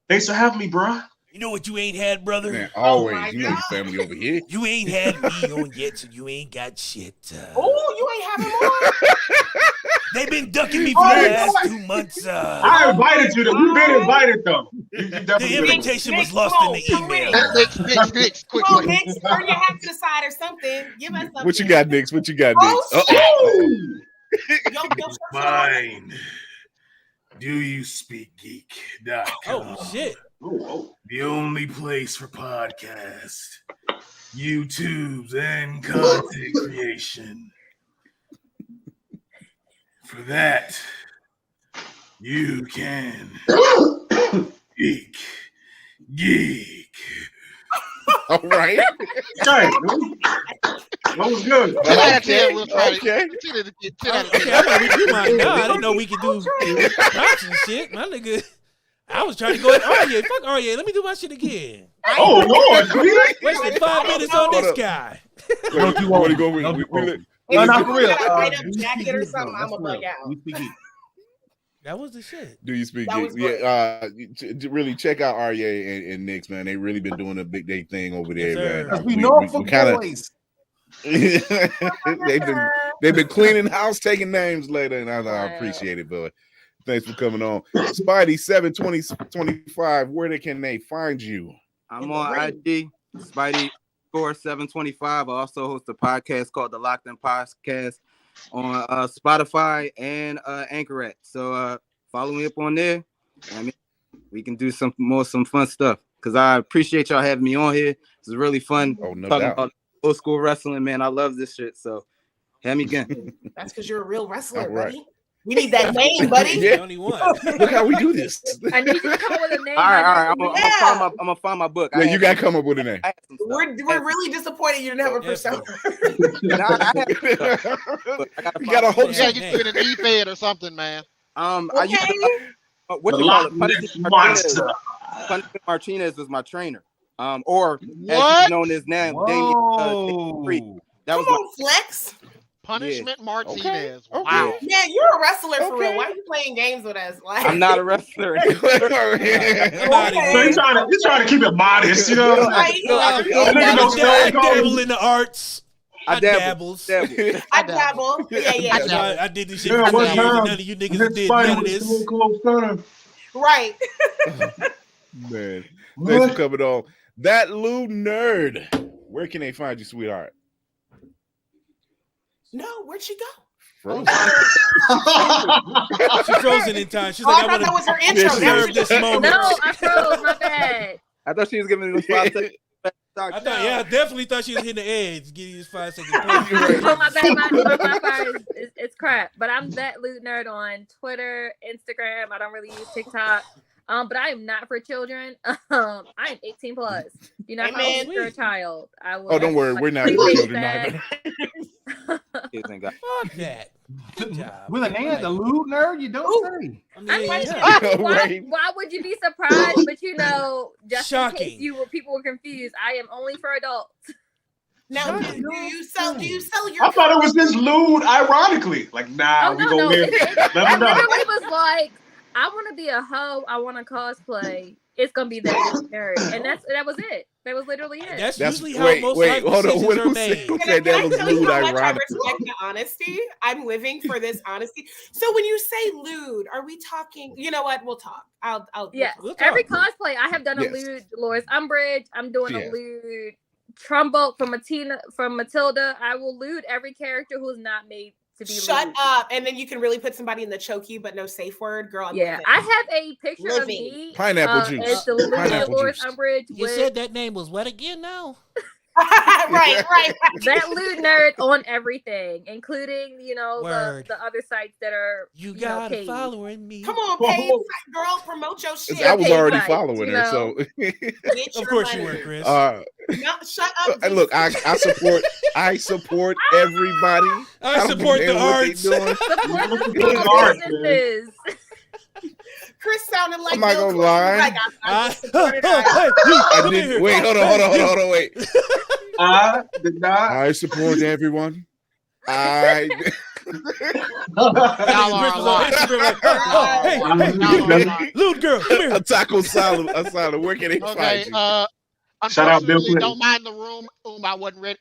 Thanks for having me, bro. You know what you ain't had, brother? Man, always. You know your family over here. You ain't had me on yet, so you ain't got shit. Oh, you ain't having more? They've been ducking me for the last 2 months. I invited you. You've been invited though. The invitation was lost in the email. Nix, quick. Come on, Nix, turn your hat to the side or something. Give us something. What you got, Nix? What you got, Oh, Nix? shit. Yo, Fine. doyouspeakgeek.com. Oh shit. The only place for podcasts, YouTubes, and content creation. For that, you can geek. All right. Okay. That was good. Okay. We'll try to- Okay. 10 out of 10. Okay, I'm like, you my God. I didn't know we could do props and shit. My nigga, I was trying to go at Arya. Fuck Arya. Let me do my shit again. Oh Lord. Wasted 5 minutes on this guy. Wait, you want to go with? No, Not for real. Light up jacket or something, I'm gonna bug out. That was the shit. Do you speak? That was Really check out RA and Knicks, man. They really been doing a big day thing over there, Yes, man. We Norfolk kinda- boys. they've been cleaning house, taking names later, and I appreciate it, but thanks for coming on. Spidey 72025. Where can they find you? I'm on IG, Spidey 4725. I also host a podcast called the Locked In Podcast on Spotify and Anchor. So follow me up on there. I mean, we can do some fun stuff because I appreciate y'all having me on here. It's really fun No talking doubt. about old school wrestling, man. I love this shit. So have me again. That's because you're a real wrestler, All right. buddy. We need that name, buddy. Yeah. Only one. Look how we do this. I need you to come up with a name. All right. I'm Yeah. gonna find my book. Yeah, you gotta come up with a name. I had some stuff. We're really disappointed you didn't have a persona. Nah, I had some stuff. But I gotta You gotta find hope You Yeah. gotta get you in an e-fed or something, man. I Okay. used to, what The you call Loch it? Ness Monster. Punishment Martinez was my trainer. Or as What? he's known as now, Damien Free. That Come was on, Flex. Punishment Martinez. Okay. Wow. Yeah, you're a wrestler for Okay. real. Why are you playing games with us? Like, I'm not a wrestler. So he's trying to keep it modest, you know. Right. Nigga don't I start dabble in the arts. I dabble. dabbles. I dabble. Yeah. I did this shit Yeah, for one years. time, None of you niggas did none of this. Right. Man, thanks for coming on. That Lou Nerd. Where can they find you, sweetheart? No, where'd she go? Frozen. She's frozen in time. She's Oh, like, I thought that was her intro. Yeah, That was deserve this her- moment. No, I froze. My bad. I thought she was giving me 5 seconds. I definitely thought she was hitting the edge. Give you this 5 seconds. Oh, my bad. My Wi-Fi is crap. But I'm that loot nerd on Twitter, Instagram. I don't really use TikTok. But I am not for children. I am 18 plus. You know, if I was for a child, I would. Oh, don't worry, we're not for children either. Fuck that. Good job. With a name, the lewd nerd, you don't say. I mean, Why would you be surprised? But you know, just in Shocking. case people were confused, I am only for adults. Now, do you sell your? I thought it was this lewd, ironically. Like, nah, we gonna live. I Let me know. literally was like, I want to be a hoe. I want to cosplay. It's gonna be that nerd, and that was it. That was literally it. That's usually how most life hold on. decisions are Who made. said that was Tell you lewd how much I ironically? respect the honesty. I'm living for this honesty. So when you say lewd, are we talking? You know what? We'll talk. I'll. Yes. We'll talk. Every cosplay I have done a Yes. lewd Dolores Umbridge. I'm doing Yeah. a lewd Trumbo from Matilda. I will lewd every character who's not made to be Shut lewd. up, and then you can really put somebody in the choke you, but no safe word, girl. I'm Yeah, living. I have a picture of Living. me. Pineapple juice. As the lewd Pineapple Dolores juice. Umbridge. You said that name was what again now? right. That lewd nerd on everything, including the Word. the other sites that are You know, got paid. following me. Come on, paid girl, promote your shit. I was already Right, following you her, know. so Get Of your course you money. were, Chris. No, shut up. and look, I support everybody. I don't support care the what they arts. doing. Support the Good small art, businesses. Chris sounded like I'm not Bill gonna Clinton. lie. Like, I Hey, supported you, I come in did. here. Wait, hold on, wait. I did not. I support everyone. I Y'all are a lot. Hey, lewd girl, come here. a taco salad. Where can they Okay. find you? Shout out Bill Unfortunately, Clinton. don't mind the room. I wasn't ready.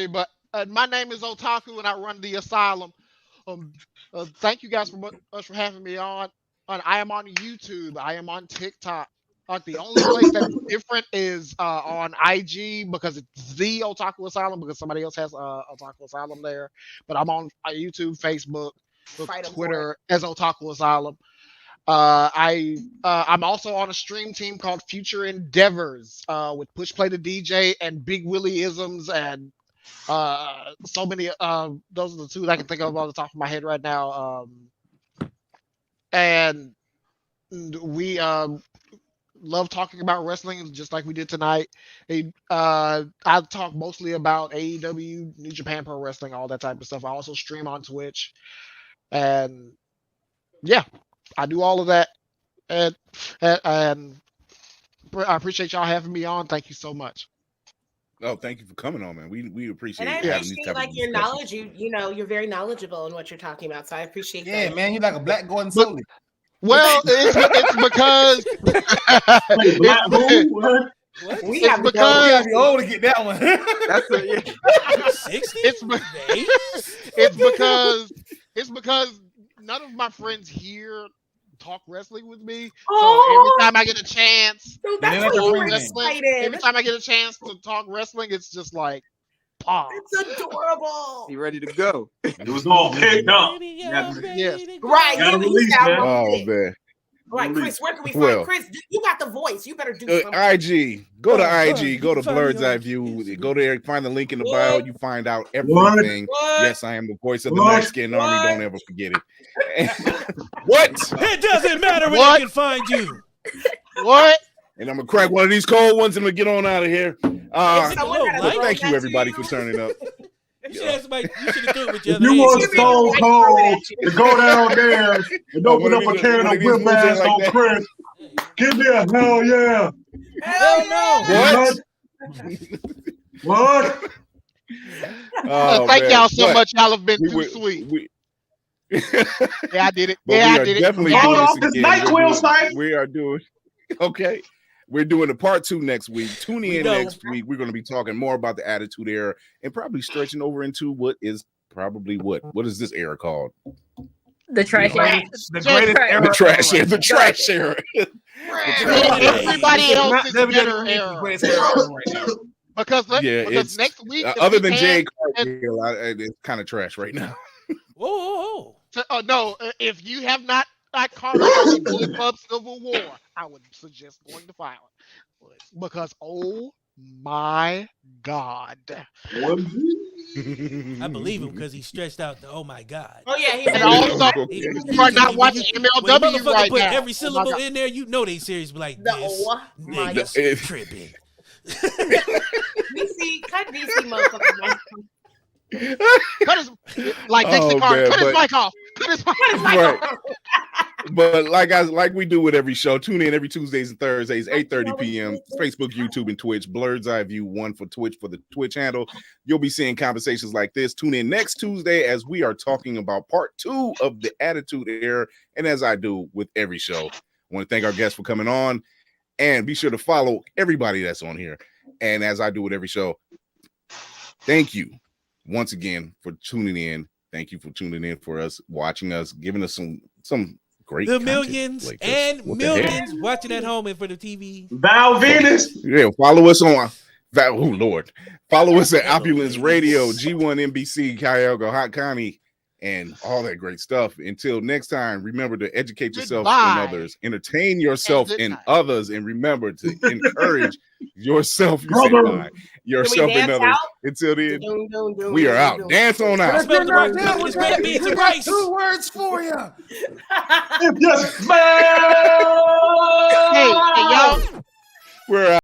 But my name is Otaku, and I run the asylum. Thank you guys much for having me on. I am on YouTube. I am on TikTok. The only place that's different is on IG because it's the Otaku Asylum because somebody else has Otaku Asylum there. But I'm on YouTube, Facebook, Fight 'em Twitter as Otaku Asylum. I'm also on a stream team called Future Endeavors with Push Play the DJ and Big Willie Isms and so many. Those are the two that I can think of off the top of my head right now. And we love talking about wrestling just like we did tonight. I talk mostly about AEW, New Japan Pro Wrestling, all that type of stuff. I also stream on Twitch, and yeah, I do all of that. And I appreciate y'all having me on. Thank you so much. Oh, thank you for coming on, man. We appreciate and I having appreciate these like your knowledge. You know, you're very knowledgeable in what you're talking about. So I appreciate that. Yeah, man, you're like a black Gordon Sully. Well, it's because it's because you old to get that one. That's a, 60? It's because none of my friends here talk wrestling with me. So every time I get a chance, every time I get a chance to talk wrestling, it's just like, pop. It's adorable. You ready to go? It was all picked up. Yes. Right. Gotta release, man. Oh man. Right, Chris, where can we find Chris? You got the voice. You better do something. IG. Go to IG. Go to Blurred's Eye View. Go there. Find the link in the bio. You find out everything. What? Yes, I am the voice of the Mexican Army. Don't ever forget it. What? It doesn't matter where they can find you. What? And I'm gonna crack one of these cold ones and I'm gonna get on out of here. Thank you everybody for turning up. You should have somebody. You should have done it with your You want Stone Cold to go down there and open up a can of whip ass on Chris. Give me a hell yeah. Hell no. What? Thank y'all so much. Y'all have been too sweet. Yeah, I did it. Yeah, I did it. Definitely Hold off this NyQuil site. We are doing okay. We're doing a part 2 next week. Tune in next week. We're going to be talking more about the Attitude Era and probably stretching over into what is probably what is this era called? The trash era. The greatest era. The trash era. The trash era. Everybody else is better era. Because next week, other than Jay Cargill, it's kind of trash right now. Whoa. No, if you have not caught the Bullet Club Civil War, I would suggest going to file it. Because, oh my God. I believe him because he stretched out the oh my God. Oh, yeah. And also, you are not watching MLW right put now. every syllable in there, you know they serious be like this. Niggas tripping. Cut DC motherfucker. Cut his like Dixie Carter. Cut his mic off. Cut his mic off. But like we do with every show, tune in every Tuesdays and Thursdays, 8:30 p.m. Facebook, YouTube, and Twitch. Blurred's Eye View 1 for Twitch for the Twitch handle. You'll be seeing conversations like this. Tune in next Tuesday as we are talking about part 2 of the Attitude Era. And as I do with every show, I want to thank our guests for coming on, and be sure to follow everybody that's on here. And as I do with every show, thank you once again for tuning in. Thank you for tuning in for us, watching us, giving us some great millions like and millions watching at home and for the TV. Val Venus. Yeah, follow us on oh Lord. Follow us at Opulence Radio, G1 NBC, Cuyahoga, Hot County, and all that great stuff. Until next time, remember to educate yourself and others, entertain yourself and others, and remember to encourage yourself. Yourself and others. Until then, we are out. Dance on out. It's 2 words for you. Yes, man.